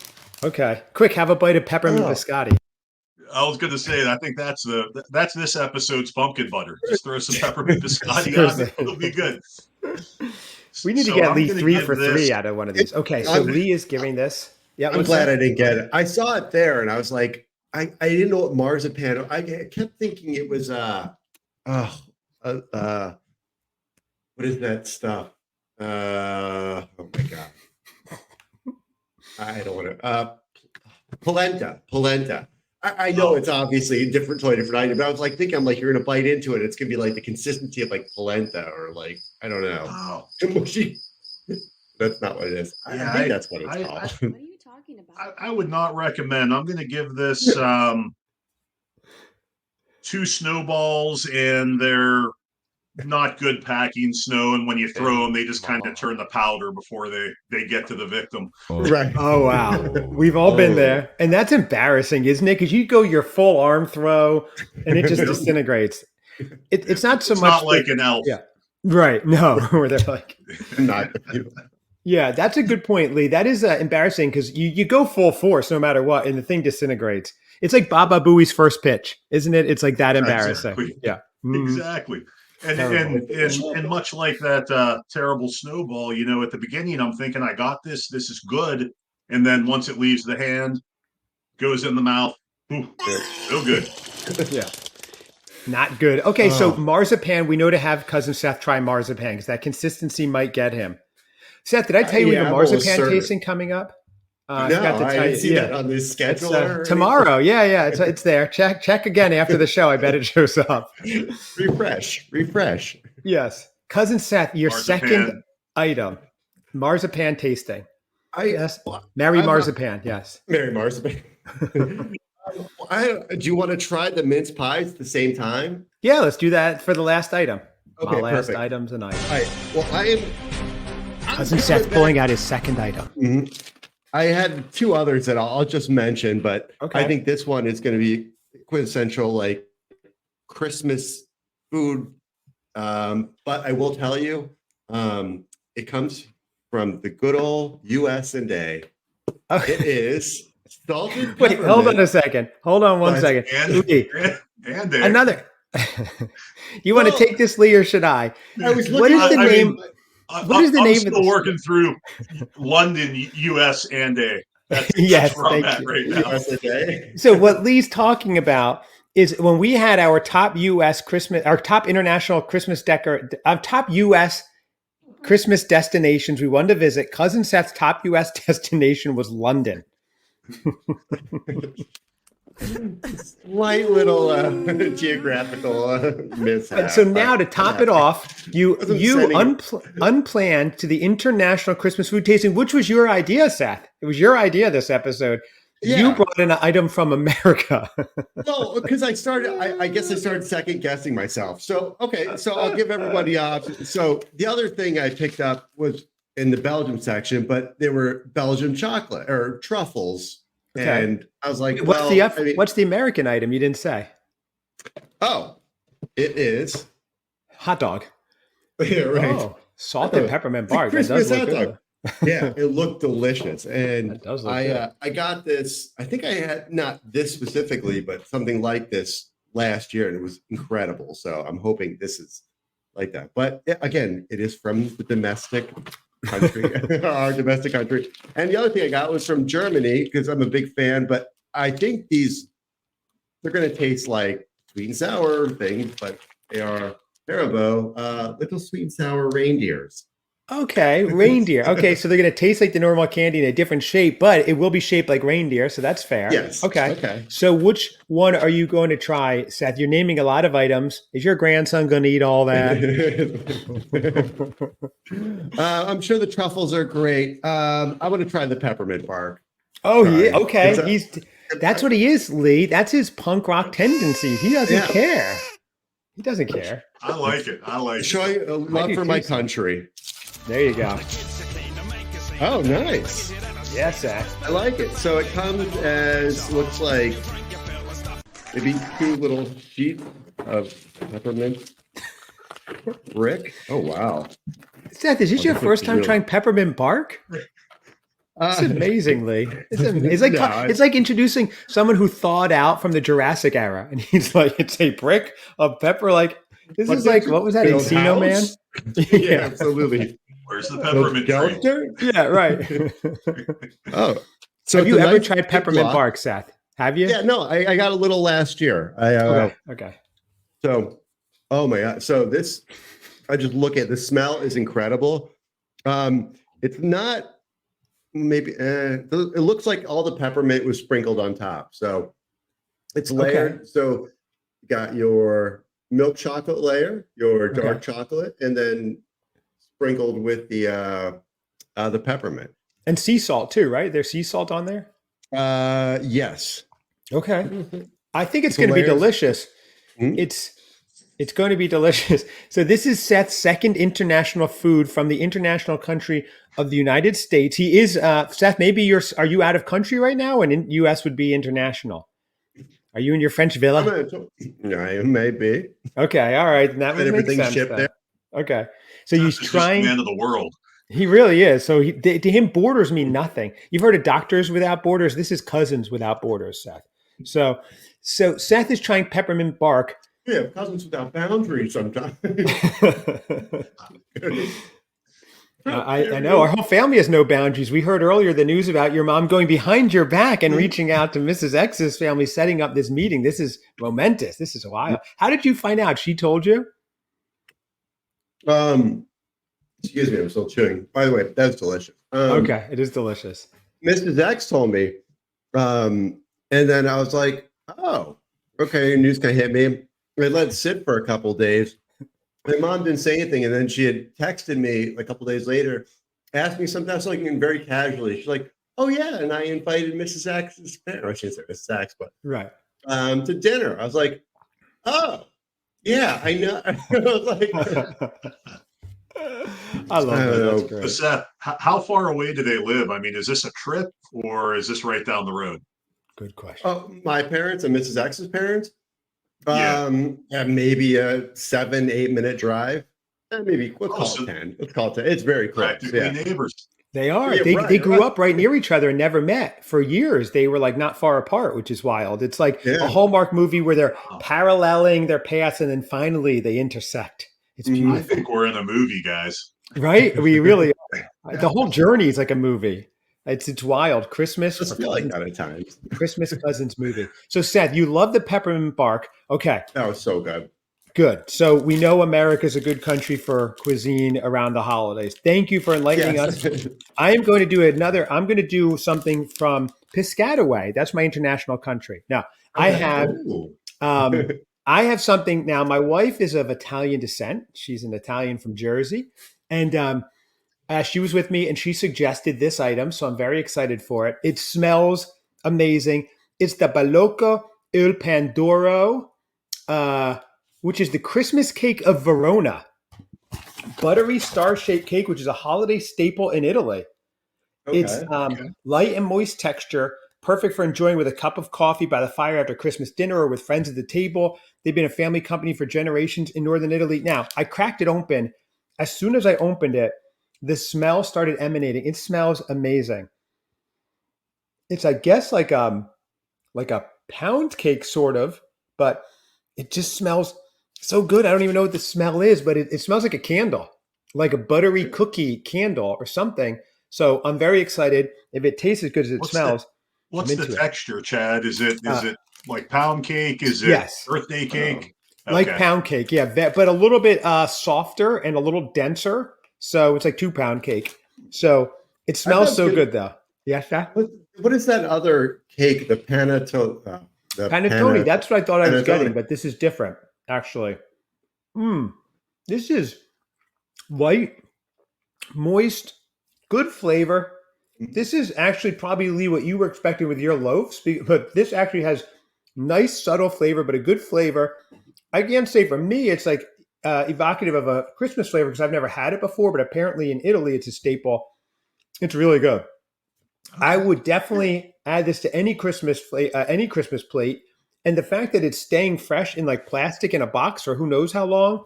Okay. Quick, have a bite of peppermint oh, biscotti. I was going to say I think that's this episode's pumpkin butter. Just throw some peppermint biscotti on it; Seriously. it'll be good. We need to So get I'm Lee going to 3 give for this. 3 out of one of these. Okay, so I'm, Lee is giving this. Yeah, I'm what's glad that? I didn't get it. I saw it there, and I was like, I didn't know what marzipan. I kept thinking it was oh, uh, what is that stuff? Oh my god, I don't want to. Polenta. I know Oh, it's obviously a different, totally different item, but I was like thinking, I'm like, you're gonna bite into it. It's gonna be like the consistency of like polenta or like I don't know, oh, mushy. That's not what it is. yeah. I think that's what it's I, called. What are you talking about? I would not recommend. I'm going to give this 2 snowballs, and they're not good packing snow. And when you throw them, they just kind of turn to powder before they get to the victim. Right. Oh wow, we've all been there, and that's embarrassing, isn't it? Because you go your full arm throw, and it just disintegrates. It's not so It's much. not like an elf. Yeah, right. No, where they're like, Not. yeah, that's a good point, Lee. That is embarrassing because you go full force no matter what, and the thing disintegrates. It's like Baba Booey's first pitch, isn't it? It's like that embarrassing. Exactly. Yeah. Mhm. Exactly. And Terrible. and much like that terrible snowball, at the beginning, I'm thinking I got this. This is good. And then once it leaves the hand, goes in the mouth. Ooh, no good. Yeah. Not good. Okay, so Oh. marzipan, we know to have cousin Seth try marzipan because that consistency might get him. Seth, did I tell you we have a Yeah, I'm almost marzipan certain. tasting coming up? I No, forgot to I tell didn't you. see Yeah, that on this it's schedule. tomorrow. Yeah, it's there. Check again after the show. I bet it shows up. Refresh. Yes, cousin Seth, your Marzipan. second item, marzipan tasting. Yes, Mary I'm not- marzipan. Yes. Mary Marzipan. Do you want to try the mince pies at the same time? Yeah, let's do that for the last item. Okay, My last perfect. item tonight. All right. Well, I'm Cousin good Seth with pulling that. out his second item. Mhm. I had 2 others that I'll just mention, but Okay. I think this one is going to be quintessential, like Christmas food. But I will tell you, it comes from the good old US&A. Okay. It is salted Wait, hold on peppermint. a second. Hold on one What? second. And Lee, and another. You want to Well, take this, Lee, or should I? I was What looking is the at- name? What is the I'm name of still this? working through London, US, and A. That's Yes, where I'm thank at you. right now. US&A. So what Lee's talking about is when we had our top U.S. Christmas, our top international Christmas our top U.S. Christmas destinations we wanted to visit. Cousin Seth's top U.S. destination was London. Slight little geographical mishap. And so now to top it off, you Wasn't you sending unplanned to the International Christmas Food Tasting, which was your idea, Seth. It was your idea this episode. You Yeah. brought in an item from America. No, because I guess I started second guessing myself. So, okay, so I'll give everybody options. So the other thing I picked up was in the Belgium section, but there were Belgian chocolate or truffles. Okay. And I was like, What's the American item? You didn't say. oh, it is. Hot dog. Yeah, right. Oh, salt and peppermint bar. That does Christmas look hot good. dog. Yeah, it looked delicious. And That does look good. I got this, I think I had not this specifically, but something like this last year, and it was incredible. So I'm hoping this is like that. But again, it is from the domestic country, our domestic country. And the other thing I got was from Germany because I'm a big fan, but I think they're going to taste like sweet and sour things, but they are Haribo, little sweet and sour reindeers. Okay, reindeer. Okay, so they're going to taste like the normal candy in a different shape, but it will be shaped like reindeer, so that's fair. Yes. Okay. Okay. So which one are you going to try, Seth? You're naming a lot of items. Is your grandson going to eat all that? I'm sure the truffles are great. I want to try the peppermint bark. Oh, Sorry. yeah. Okay. That's what he is, Lee. That's his punk rock tendencies. He doesn't care. He doesn't care. I like it. I like it. Showing a love for my country. There you go. Oh, nice. Yes, Seth. I like it. So it comes as looks like maybe 2 little sheets of peppermint brick. Oh wow, Seth, is this your first time trying peppermint bark? It's amazingly. It's like introducing someone who thawed out from the Jurassic era, and he's like, "It's a brick of pepper." Like this is like what was that? Encino Man? Yeah, absolutely. Where's the peppermint tree? Yeah, right. Oh, so have you ever tried peppermint bark, Seth? Have you? Yeah, no, I got a little last year. Okay. So, oh my God. So this, I just look at the smell is incredible. It's not maybe, it looks like all the peppermint was sprinkled on top. So it's layered. Okay. So you got your milk chocolate layer, your dark chocolate, and then sprinkled with the peppermint. And sea salt too, right? There's sea salt on there? Yes. Okay. I think it's going to be delicious. Mm-hmm. It's going to be delicious. So this is Seth's second international food from the international country of the United States. He is Seth, maybe are you out of country right now? And in US would be international. Are you in your French villa? I may be. Okay, all right. And that would make sense. Shipped there. Okay. So he's trying the man of the world. He really is. So to him, borders mean nothing. You've heard of Doctors Without Borders. This is Cousins Without Borders, Seth. So Seth is trying peppermint bark. Yeah, Cousins Without Boundaries sometimes. I know. Our whole family has no boundaries. We heard earlier the news about your mom going behind your back and reaching out to Mrs. X's family, setting up this meeting. This is momentous. This is wild. How did you find out? She told you? Excuse me, I'm still chewing. By the way, that's delicious. Okay, it is delicious. Mrs. X told me, and then I was like, "Oh, okay." News kind of hit me. I let it sit for a couple of days. My mom didn't say anything, and then she had texted me a couple of days later, asked me something else, like very casually. She's like, "Oh yeah," and I invited Mrs. X's parents. I shouldn't say Mrs. X, but right to dinner. I was like, "Oh, yeah, I know." I was like. I love that. So Seth, how far away do they live? I mean, is this a trip or is this right down the road? Good question. Oh, my parents and Mrs. X's parents? Maybe a 7-8 minute drive. Maybe let's call it 10. Let's call it 10. It's very close. Practically neighbors. They are. Yeah, they grew up right near each other and never met for years. They were like not far apart, which is wild. It's like a Hallmark movie where they're paralleling their paths and then finally they intersect. It's beautiful. I think we're in a movie, guys. Right? We really are. The whole journey is like a movie. It's wild. Christmas. I feel like that at times. Christmas Cousins movie. So Seth, you love the peppermint bark. Okay. That was so good. Good. So we know America's a good country for cuisine around the holidays. Thank you for enlightening us. I'm going to do something from Piscataway. That's my international country. Now, I have something now. My wife is of Italian descent. She's an Italian from Jersey. And she was with me and she suggested this item. So I'm very excited for it. It smells amazing. It's the Balocco il Pandoro, which is the Christmas cake of Verona. Buttery star-shaped cake, which is a holiday staple in Italy. Okay. It's light and moist texture, perfect for enjoying with a cup of coffee by the fire after Christmas dinner or with friends at the table. They've been a family company for generations in northern Italy. Now, I cracked it open. As soon as I opened it, the smell started emanating. It smells amazing. It's, I guess, like a pound cake, sort of, but it just smells so good. I don't even know what the smell is, but it smells like a candle, like a buttery cookie candle or something. So I'm very excited. If it tastes as good as it smells. What's the texture, Chad? Is it like pound cake? Is it birthday cake? Like Okay. pound cake, yeah, but a little bit softer and a little denser. So it's like 2 pound cake. So it That smells sounds so good. good though. Yes, yeah. What is that other cake? The panettone. Panettone. That's what I thought I was getting, Panettone. but this is different, actually. Mm, this is light, moist, good flavor. This is actually probably Lee, what you were expecting with your loaves, but this actually has nice, subtle flavor, but a good flavor. I can't say for me, it's like evocative of a Christmas flavor because I've never had it before, but apparently in Italy, it's a staple. It's really good. I would definitely add this to any Christmas plate, and the fact that it's staying fresh in like plastic in a box for who knows how long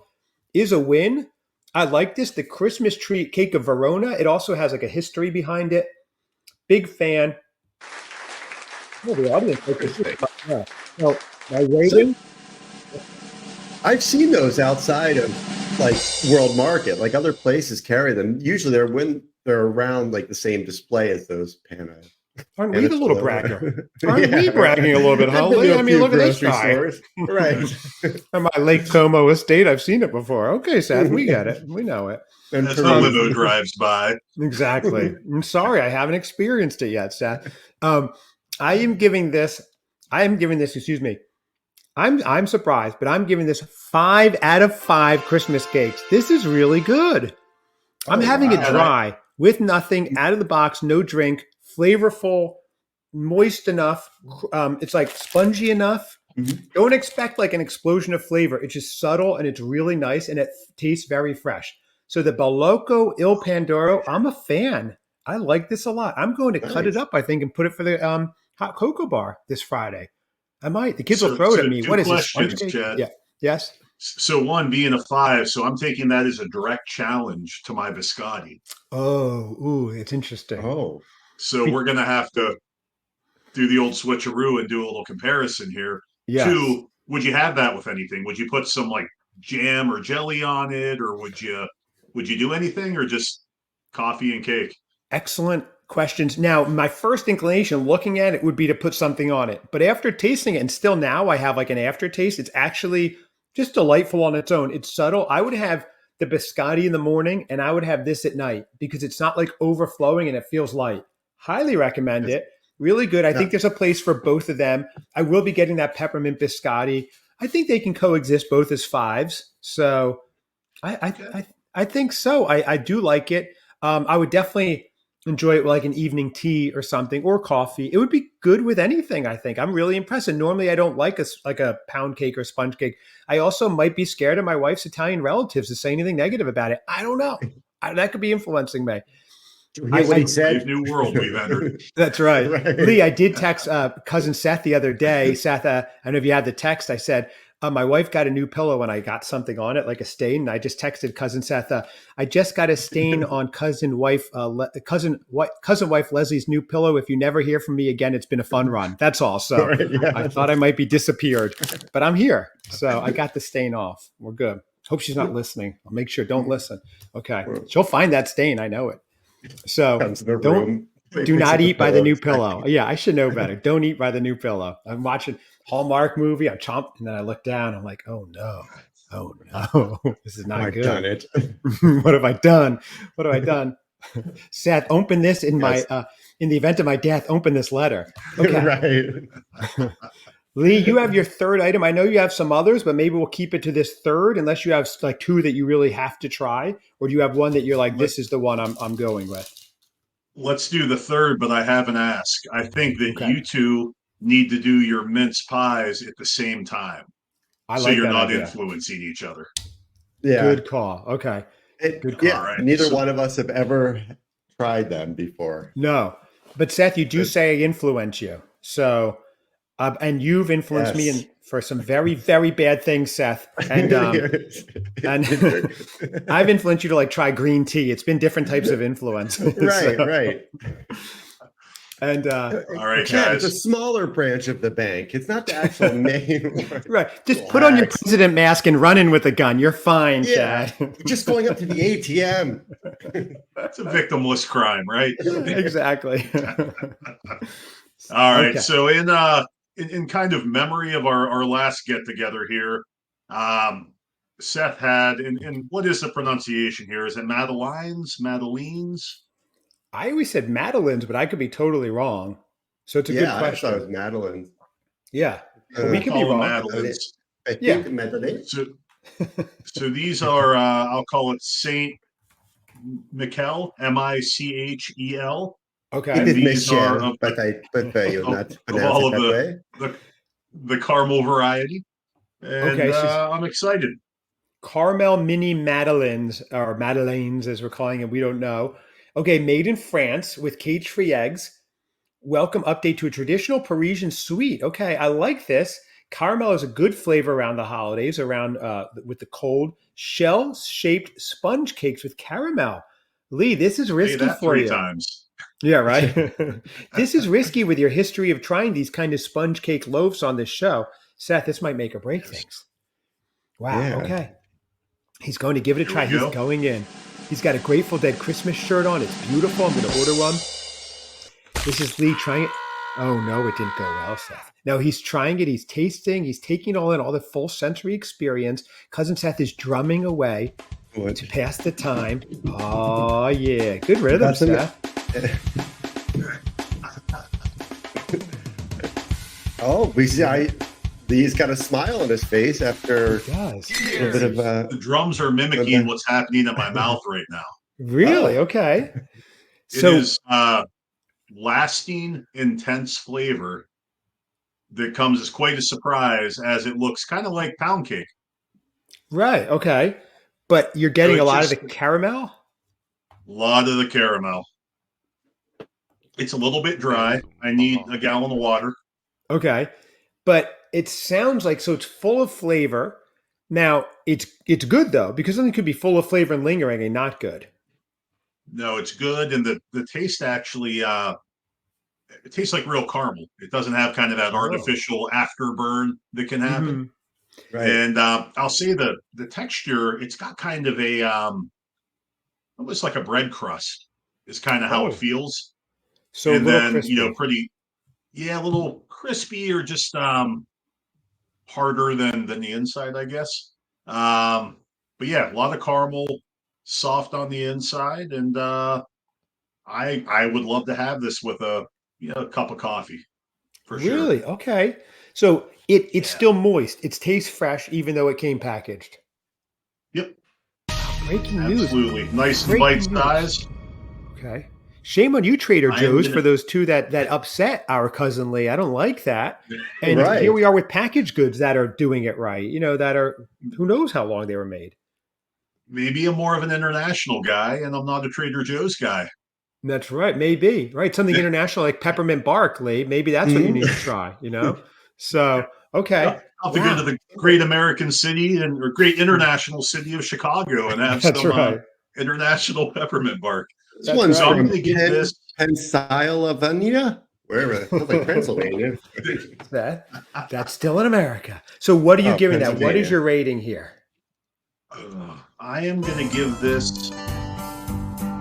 is a win. I like this. The Christmas tree cake of Verona. It also has like a history behind it. Big fan. Oh, the audience likes this. Interesting. Yeah. So my So rating. I've seen those outside of like World Market. Like other places carry them. Usually they're around like the same display as those Aren't we the little panettone. bragger? Aren't we Yeah, bragging a little bit, huh? I've been to I a mean, few look at this grocery guy. stores. Right. On my Lake Como estate, I've seen it before. Okay, Seth, we get it. We know it. And As the Um, limo drives by. Exactly. I'm sorry, I haven't experienced it yet, Seth. Um, I am giving this. Excuse me. I'm surprised, but I'm giving this 5 out of 5 Christmas cakes. This is really good. I'm Oh, having it wow. dry with nothing, out of the box, no drink, flavorful, moist enough. It's like spongy enough. Mhm. Don't expect like an explosion of flavor. It's just subtle and it's really nice and it tastes very fresh. So the Balocco Il Pandoro, I'm a fan. I like this a lot. I'm going to cut it Nice. up, I think, and put it for the hot cocoa bar this Friday. I might. The kids will So, throw it so at me. two What is this? Sponge questions, cake? Chad. Yeah. Yes. So one being a 5, so I'm taking that as a direct challenge to my biscotti. Oh, ooh, it's interesting. Oh, So we're gonna have to do the old switcheroo and do a little comparison here. Yes. 2, would you have that with anything? Would you put some like jam or jelly on it, or would you do anything, or just coffee and cake? Excellent questions. Now, my first inclination looking at it would be to put something on it. But after tasting it, and still now I have like an aftertaste, it's actually just delightful on its own. It's subtle. I would have the biscotti in the morning and I would have this at night because it's not like overflowing and it feels light. Highly recommend yes. it. Really good. I Yeah. think there's a place for both of them. I will be getting that peppermint biscotti. I think they can coexist both as 5s. So I think so. I do like it. I would definitely enjoy it with like an evening tea or something or coffee. It would be good with anything. I think I'm really impressed. And normally I don't like a pound cake or sponge cake. I also might be scared of my wife's Italian relatives to say anything negative about it. I don't know. That could be influencing me. Hear what he Brave said? new world we've entered. That's right. Right. Lee, I did text cousin Seth the other day. Seth, I don't know if you had the text. I said, my wife got a new pillow and I got something on it, like a stain. And I just texted cousin Seth, I just got a stain on cousin wife Leslie's new pillow. If you never hear from me again, it's been a fun run. That's all. So Right, yeah. I thought I might be disappeared, but I'm here. So I got the stain off. We're good. Hope she's not listening. I'll make sure. Don't listen. Okay. She'll find that stain. I know it. So Comes to the don't. room. Do not eat by the new pillow. pillow. Yeah, I should know better. Don't eat by the new pillow. I'm watching Hallmark movie. I'm chomping, and then I look down. I'm like, oh no, this is not I've good. done it. What have I done? What have I done? Seth, open this in Yes. my in the event of my death. Open this letter. Okay, Right. Lee, you have your third item. I know you have some others, but maybe we'll keep it to this third, unless you have like 2 that you really have to try, or do you have one that you're like, this is the one I'm going with? Let's do the third, but I have an ask. I think that Okay. you two need to do your mince pies at the same time, I so like you're that not idea. influencing each other. Yeah. Good call. Okay. Good call. Yeah. All right. Neither So- one of us have ever tried them before. No, but Seth, you do say I influence you. So, and you've influenced me Yes. for some very, very bad things, Seth. And and I've influenced you to like try green tea. It's been different types of influence. Right, So- right. And All right, Chad, it's a guys. smaller branch of the bank. It's not the actual main one. right, just put on your Relax. president mask and run in with a gun. You're fine, Yeah. Chad. Just going up to the ATM. It's a victimless crime, right? Exactly. All right. Okay. So in kind of memory of our last get together here, Seth had, and what is the pronunciation here? Is it Madeleines? Madelines? I always said Madeline's, but I could be totally wrong. So it's a good Yeah, I thought it was question. Madeline. Yeah, but we We'll could be call them wrong. Madeleines. I Yeah. think Madeline. So these are, I'll call it Saint Michel, Michel. It Okay. is These are Michelle, of but I prefer you not of pronounce all it of that way. the caramel variety, and Okay. So I'm excited. caramel mini Madeleines or Madeleines, as we're calling it, we don't know. Okay, made in France with cage-free eggs. Welcome update to a traditional Parisian sweet. Okay, I like this. Caramel is a good flavor around the holidays, around with the cold shell-shaped sponge cakes with caramel. Lee, this is Say risky that for three you. times. Yeah, right. This is risky with your history of trying these kind of sponge cake loaves on this show. Seth, this might make or break Yes. things. Wow. Yeah. Okay. He's going to give it a Here try. we He's go. going in. He's got a Grateful Dead Christmas shirt on. It's beautiful. I'm going to order one. This is Lee trying it. Oh, no, it didn't go well, Seth. No, he's trying it. He's tasting. He's taking all in all the full sensory experience. Cousin Seth is drumming away to pass the time. Oh, yeah. Good rhythm, That's an- Seth. Oh, he's got a smile on his face after He does. a little bit of The drums are mimicking what's happening in my mouth right now. Really? Oh. Okay. It So, is lasting, intense flavor that comes as quite a surprise as it looks kind of like pound cake. right. Okay. But you're getting So a it lot of the just- caramel? A lot of the caramel. It's a little bit dry. I need a gallon of water. Okay. But it sounds like so it's full of flavor. Now, it's good though, because something could be full of flavor and lingering and not good. No, it's good, and the taste actually it tastes like real caramel. It doesn't have kind of that Oh. artificial afterburn that can happen. Mhm. right. And I'll say the texture, it's got kind of a almost like a bread crust is kind of how Oh. it feels. So a And little then, crispy. pretty, yeah, a little crispy or just harder than the inside, I guess. But yeah, a lot of caramel, soft on the inside, and I would love to have this with a cup of coffee for sure. Really? Okay. So it's Yeah. still moist. It tastes fresh, even though it came packaged. Yep, Breaking news. absolutely. Nice and Breaking bite news. size. Okay. Shame on you, Trader I am Joe's, gonna- for those two that upset our cousin Lee. I don't like that. And Right. here we are with packaged goods that are doing it right. That are who knows how long they were made. Maybe I'm more of an international guy, and I'm not a Trader Joe's guy. That's right. Maybe right. Something international like peppermint bark, Lee. Maybe that's what you need to try. So okay. I'll have to go to the great American city or great international city of Chicago and have That's some right. international peppermint bark. This That's one's right. I'm from gonna give this. Pennsylvania, wherever, like Pennsylvania. That's still in America. So what are you Oh, giving that? What Pennsylvania. is your rating here? I am gonna give this.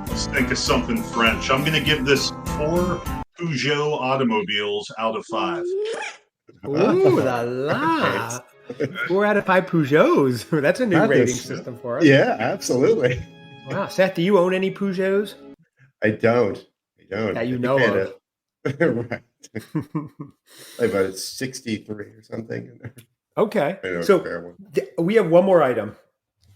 Let's think of something French. I'm gonna give this 4 Peugeot automobiles out of 5. Ooh la la. 4 out of 5 Peugeots. That's a new That rating is- system for us. Yeah, absolutely. Wow. Seth, do you own any Peugeots? I don't. That you I think know I had of. right. Like about 63 or something. Okay. I know it's a So fair one. we have one more item.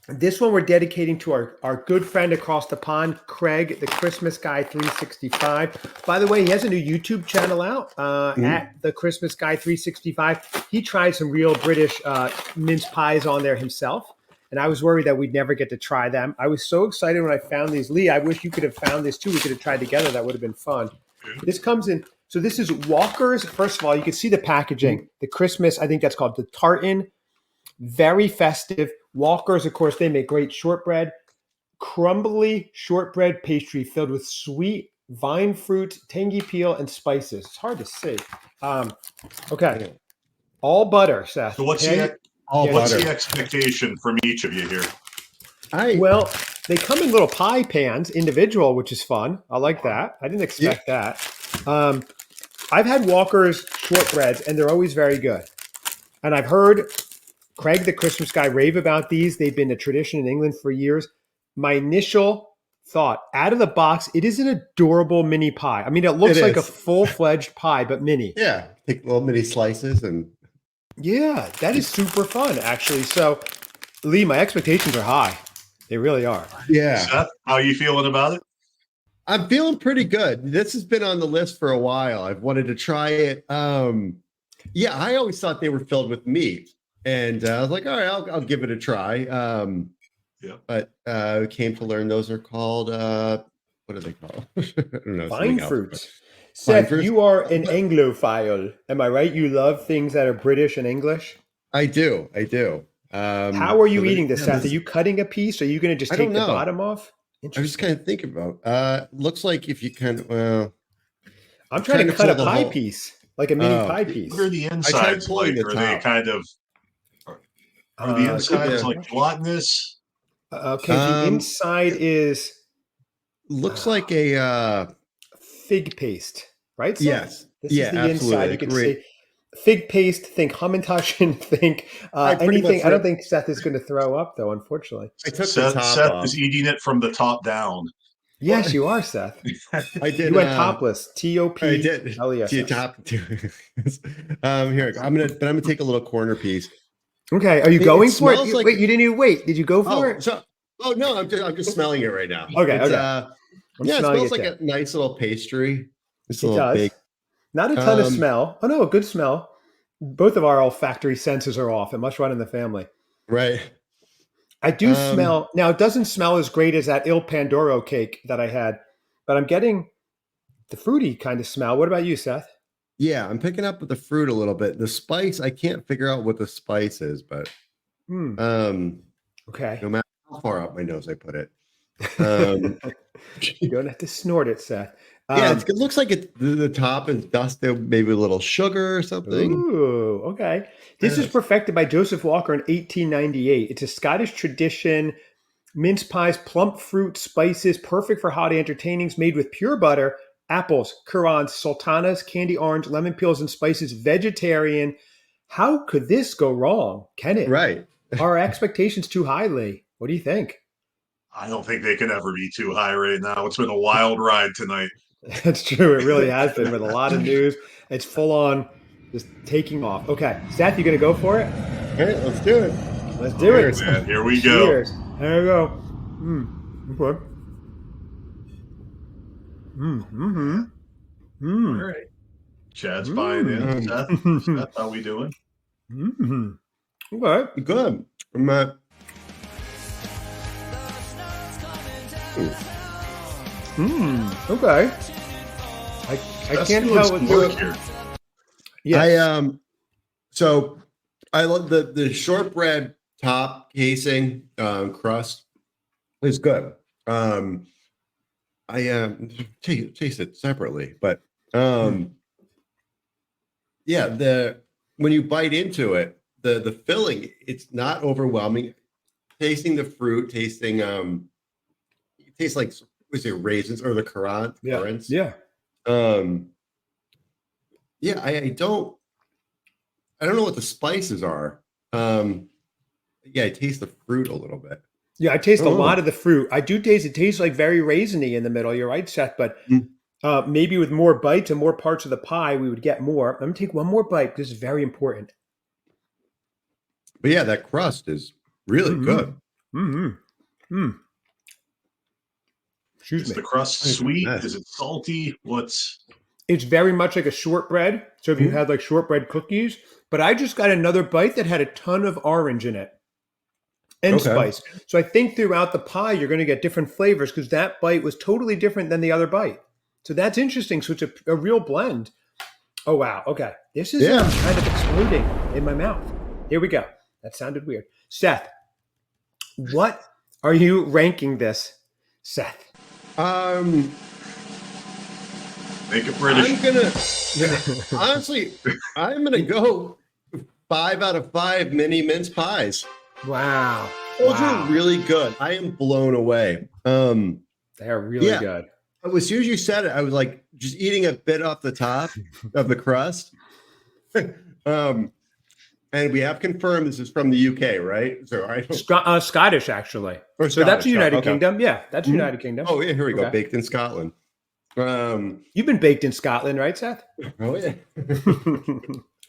This one we're dedicating to our good friend across the pond, Craig, the Christmas Guy 365. By the way, he has a new YouTube channel out at the Christmas Guy 365. He tried some real British mince pies on there himself, and I was worried that we'd never get to try them. I was so excited when I found these. Lee, I wish you could have found this too. We could have tried together. That would have been fun. This comes in. So this is Walker's. First of all, you can see the packaging. The Christmas, I think that's called the tartan. Very festive. Walker's, of course, they make great shortbread. Crumbly shortbread pastry filled with sweet vine fruit, tangy peel, and spices. It's hard to see. Okay. All butter, Seth. So what's Okay? what's butter. the expectation from each of you here? Well, they come in little pie pans, individual, which is fun. I like that. I didn't expect that. I've had Walker's shortbreads, and they're always very good. And I've heard Craig, the Christmas guy, rave about these. They've been a tradition in England for years. My initial thought, out of the box, it is an adorable mini pie. I mean, it looks like a full-fledged pie, but mini. Yeah, take little mini slices and. Yeah, that is super fun, actually. So, Lee, my expectations are high. They really are. Yeah. Seth, how are you feeling about it? I'm feeling pretty good. This has been on the list for a while. I've wanted to try it. Yeah, I always thought they were filled with meat. And I was like, all right, I'll give it a try. But came to learn those are called, what are they called? I don't know. Fine fruits. Seth, you are an Anglophile. Am I right? You love things that are British and English? I do. How are you eating this, Seth? Are you cutting a piece? Or are you going to just take the bottom off? I was just kind of thinking about. Looks like if you can. I'm trying to cut a pie piece, like a mini pie piece. What are the insides like? Are they kind of? Are the insides like gelatinous? Okay, the inside is. Looks like a fig paste, right? Seth? Yes. This is the absolutely. inside. You can see fig paste. Think Hamantaschen. Think anything. I don't think Seth is going to throw up, though. Unfortunately, I took Seth, the top Seth off. is eating it from the top down. Yes, you are, Seth. I did. You went topless. TOP. I did. Top. Here, I'm gonna take a little corner piece. Okay, are you going for it? Like, wait, you didn't even wait. Did you go for it? No, I'm just smelling it right now. Okay, it smells like a nice little pastry. It's a little big. Not a ton of smell. Oh no, a good smell. Both of our olfactory senses are off. It must run in the family. Right. I do smell. Now, it doesn't smell as great as that Il Pandoro cake that I had, but I'm getting the fruity kind of smell. What about you, Seth? Yeah, I'm picking up with the fruit a little bit. The spice, I can't figure out what the spice is, but okay. No matter how far up my nose I put it. You don't have to snort it, Seth. It looks like the top is dusted, maybe a little sugar or something. Ooh, okay. This is perfected by Joseph Walker in 1898. It's a Scottish tradition. Mince pies, plump fruit, spices, perfect for holiday entertainings, made with pure butter, apples, currants, sultanas, candy orange, lemon peels, and spices, vegetarian. How could this go wrong? Can it? Right. Are expectations too high, Lee? What do you think? I don't think they can ever be too high right now. It's been a wild ride tonight. That's true. It really has been with a lot of news. It's full on just taking off. Okay. Seth, you going to go for it? All right, let's do it. Let's do it. Man, here we go. Cheers. There we go. Okay. All right. Chad's buying in. Seth, how we doing? Okay. Good. Okay. I can't tell what you're here. Yes. So I love the shortbread top casing crust is good. I taste it separately, but yeah, when you bite into it, the filling, it's not overwhelming. Tasting the fruit, tasting it tastes like raisins or the currants. Yeah. I don't know what the spices are. I taste the fruit a little bit. Yeah, I taste a lot of the fruit. I do taste it tastes like very raisiny in the middle. You're right, Seth, but maybe with more bites and more parts of the pie, we would get more. I'm gonna take one more bite. This is very important. But yeah, that crust is really good. Excuse me. Is the crust sweet? Is it salty? It's very much like a shortbread. So if you had like shortbread cookies, but I just got another bite that had a ton of orange in it and spice. So I think throughout the pie, you're going to get different flavors because that bite was totally different than the other bite. So that's interesting. So it's a real blend. Oh, wow. Okay. This is kind of exploding in my mouth. Here we go. That sounded weird. Seth, what are you ranking this, Seth? Make it British. I'm gonna go 5 out of 5 mini mince pies. Wow. Those are really good. I am blown away. They are really good. As soon as you said it, I was like just eating a bit off the top of the crust. And And we have confirmed this is from the UK, right? So I don't. Scottish, actually. Or So that's Scottish, the United okay. Kingdom. Yeah, that's Mhm. United Kingdom. Oh yeah, here we go. Okay. Baked in Scotland. You've been baked in Scotland, right, Seth? Oh yeah.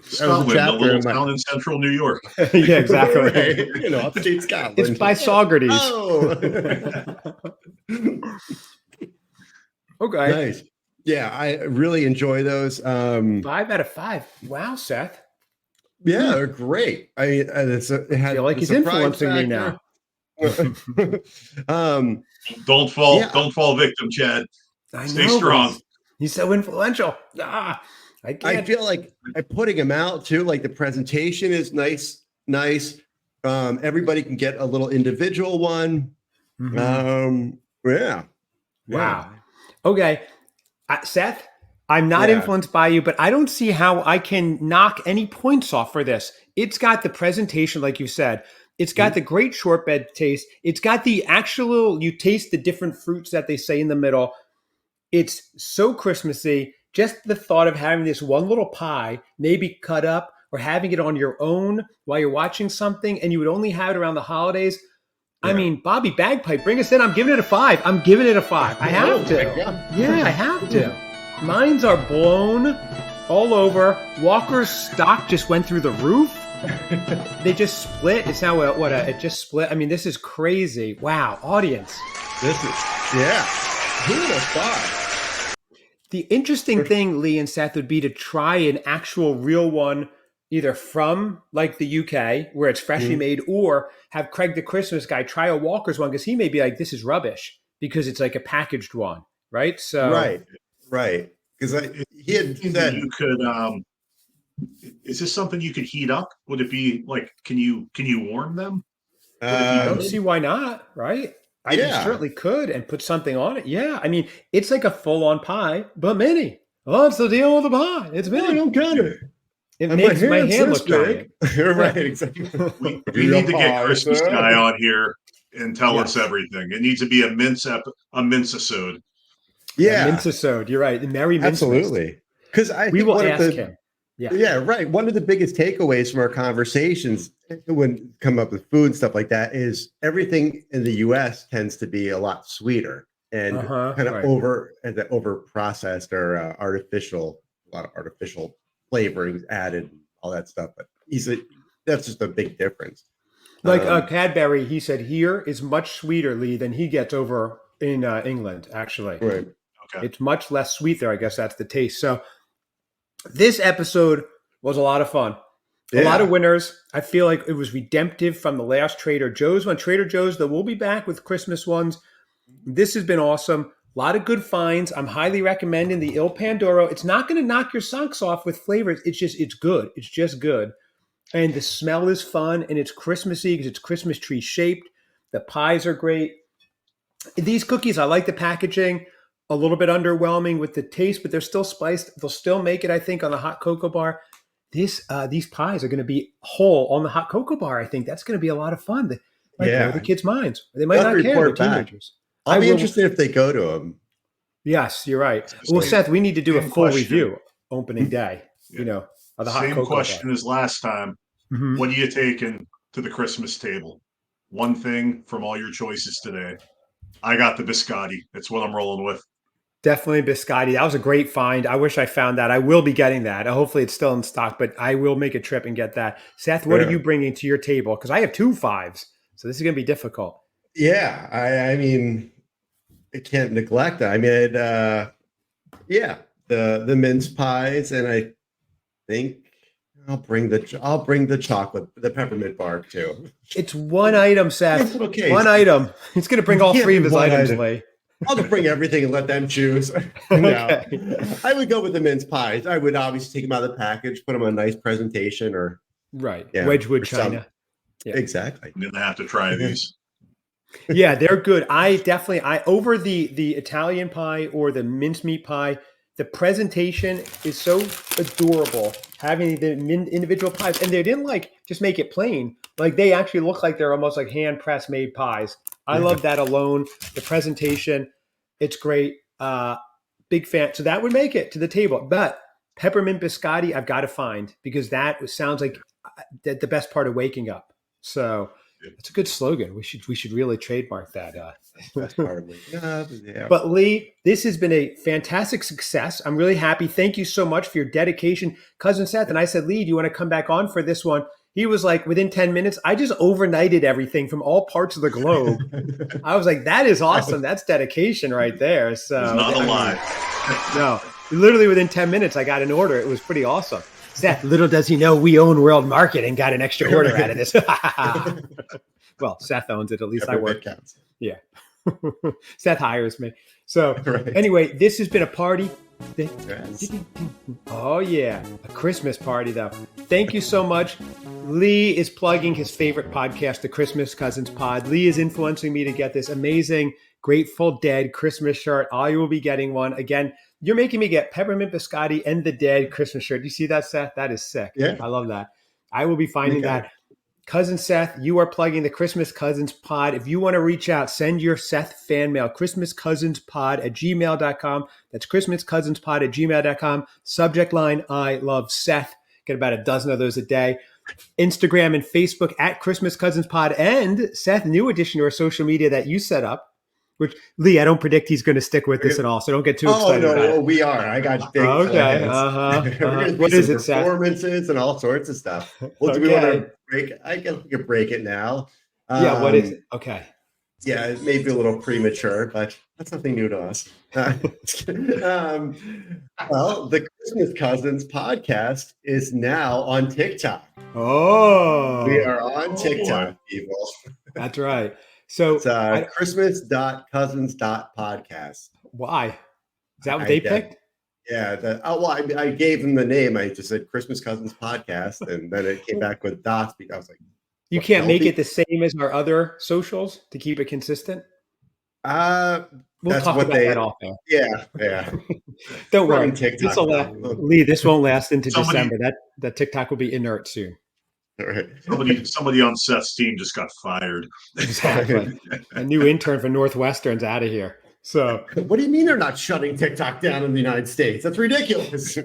Scotland, a chapter little in my- town in central New York. Yeah, exactly. Right. You know, upstate Scotland. It's by Socrates. Oh. Okay. Nice. Yeah, I really enjoy those. 5 out of 5. Wow, Seth. Yeah, they're great. It I feel like he's influencing me now. Don't fall victim, Chad. I Stay know, strong. He's so influential. I I feel like I'm putting them out too. Like the presentation is nice. Everybody can get a little individual one. Mhm. Yeah. Wow. Okay. Seth, I'm not influenced by you, but I don't see how I can knock any points off for this. It's got the presentation, like you said. It's got the great shortbread taste. It's got the actual, you taste the different fruits that they say in the middle. It's so Christmassy. Just the thought of having this one little pie, maybe cut up, or having it on your own while you're watching something, and you would only have it around the holidays. I mean, Bobby Bagpipe, bring us in. I'm giving it a 5. I'm giving it a 5. I have to. Yeah, I have to. Mines are blown all over. Walker's stock just went through the roof. They just split. It's now it just split. I mean, this is crazy. Wow, audience. This is Who would have thought? The interesting thing, Lee and Seth, would be to try an actual real one, either from like the UK where it's freshly made, or have Craig the Christmas guy try a Walker's one, because he may be like, this is rubbish because it's like a packaged one, right? So right. Because he had said you could. Is this something you could heat up? Would it be like? Can you warm them? I don't see why not, right? I certainly could and put something on it. Yeah, I mean, it's like a full-on pie, but mini. What's the deal with the pie? It's mini. I don't get it. It makes my hand look giant. Right, exactly. We need to get Christmas guy on here and tell us everything. It needs to be a Mince-isode. Yeah, Mince-isode. You're right. Merry Mince. absolutely. Because we will ask him. Yeah, right. One of the biggest takeaways from our conversations when come up with food and stuff like that is everything in the U.S. tends to be a lot sweeter and kind of over processed or artificial. A lot of artificial flavorings added, all that stuff. But that's just a big difference. Like Cadbury, he said here is much sweeter, Lee, than he gets over in England. Actually, right. Okay. It's much less sweet there. I guess that's the taste. So this episode was a lot of fun. A lot of winners. I feel like it was redemptive from the last Trader Joe's one. Trader Joe's, though, we'll be back with Christmas ones. This has been awesome. A lot of good finds. I'm highly recommending the Il Pandoro. It's not going to knock your socks off with flavors. It's good. It's just good. And the smell is fun, and it's Christmassy because it's Christmas tree shaped. The pies are great. These cookies, I like the packaging. A little bit underwhelming with the taste, but they're still spiced. They'll still make it, I think, on the hot cocoa bar. These pies are going to be whole on the hot cocoa bar. I think that's going to be a lot of fun. They might blow the kids' minds. They might not care. They're teenagers. I'll be interested if they go to them. Yes, you're right. Well, Seth, we need to do a full review opening day. You know, of the hot cocoa bar. Same question as last time. Mm-hmm. What are you taking to the Christmas table? One thing from all your choices today. I got the biscotti. That's what I'm rolling with. Definitely biscotti. That was a great find. I wish I found that. I will be getting that. Hopefully it's still in stock, but I will make a trip and get that. Seth, what are you bringing to your table? Because I have 2 5s, so this is going to be difficult. Yeah, I mean, I can't neglect that. I mean, the mince pies, and I think I'll bring the chocolate, the peppermint bar too. It's one item, Seth. Okay. One item. He's going to bring all 3 of his items, Lee. I'll just bring everything and let them choose. Okay. I would go with the mince pies. I would obviously take them out of the package, put them on a nice presentation, or Wedgwood china. Yeah. Exactly. I'm gonna have to try these. Yeah, they're good. I over the Italian pie or the mincemeat pie. The presentation is so adorable. Having the individual pies, and they didn't just make it plain. Like they actually look like they're almost like hand pressed made pies. I love that alone. The presentation, it's great. Big fan. So that would make it to the table. But peppermint biscotti, I've got to find because that sounds like the best part of waking up. So it's a good slogan. We should really trademark that. Best part of waking up. Yeah. But Lee, this has been a fantastic success. I'm really happy. Thank you so much for your dedication. Cousin Seth and I said, Lee, do you want to come back on for this one? He was like, within 10 minutes, I just overnighted everything from all parts of the globe. I was like, that is awesome. That's dedication right there. So It's not a lie. No, literally within 10 minutes, I got an order. It was pretty awesome. Seth, little does he know we own World Market and got an extra order out of this. Well, Seth owns it. At least I work. Counts. Yeah. Seth hires me. So Right. anyway, this has been a party. Yes. Oh, yeah. A Christmas party, though. Thank you so much. Lee is plugging his favorite podcast, the Christmas Cousins Pod. Lee is influencing me to get this amazing Grateful Dead Christmas shirt. I will be getting one. Again, you're making me get Peppermint Biscotti and the Dead Christmas shirt. Do you see that, Seth? That is sick. Yeah. I love that. I will be finding Okay. that. Cousin Seth, you are plugging the Christmas Cousins Pod. If you want to reach out, send your Seth fan mail, christmascousinspod@gmail.com. That's christmascousinspod@gmail.com. Subject line, I love Seth. Get about a dozen of those a day. Instagram and Facebook at Christmas Cousins Pod. And Seth, new addition to our social media that you set up, which Lee, I don't predict he's going to stick with this at all. So don't get too excited about it. We are. I got big Okay. plans. We're gonna do What some is it, Seth? performances and all sorts of stuff. Well, do we want to break? I guess we could break it now. Yeah, what is it? Okay. Yeah, it may be a little premature, but that's nothing new to us. Well, the Christmas Cousins podcast is now on TikTok. Oh. We are on TikTok, people. That's right. So It's christmas.cousins.podcast. why? Is that what they picked? Yeah. I gave them the name. I just said Christmas Cousins podcast, and then it came back with dots. I was like, You what, can't make Kelby? it the same as our other socials to keep it consistent? We'll We'll talk about that off there. Yeah. Don't We're worry. on TikTok This'll now. Lee, this won't last into Somebody- December. That TikTok will be inert soon. All right. Somebody on Seth's team just got fired. Exactly. A new intern for Northwestern's out of here. So What do you mean they're not shutting TikTok down in the United States? That's ridiculous.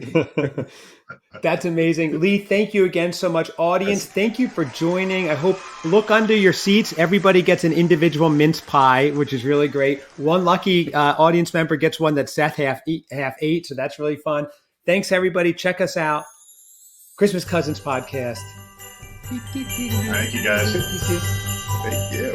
that's amazing. Lee, thank you again so much. Audience, thank you for joining. I hope look under your seats. Everybody gets an individual mince pie, which is really great. One lucky audience member gets one that Seth half ate, so that's really fun. Thanks, everybody. Check us out. Christmas Cousins Podcast. Thank you, guys. Thank you.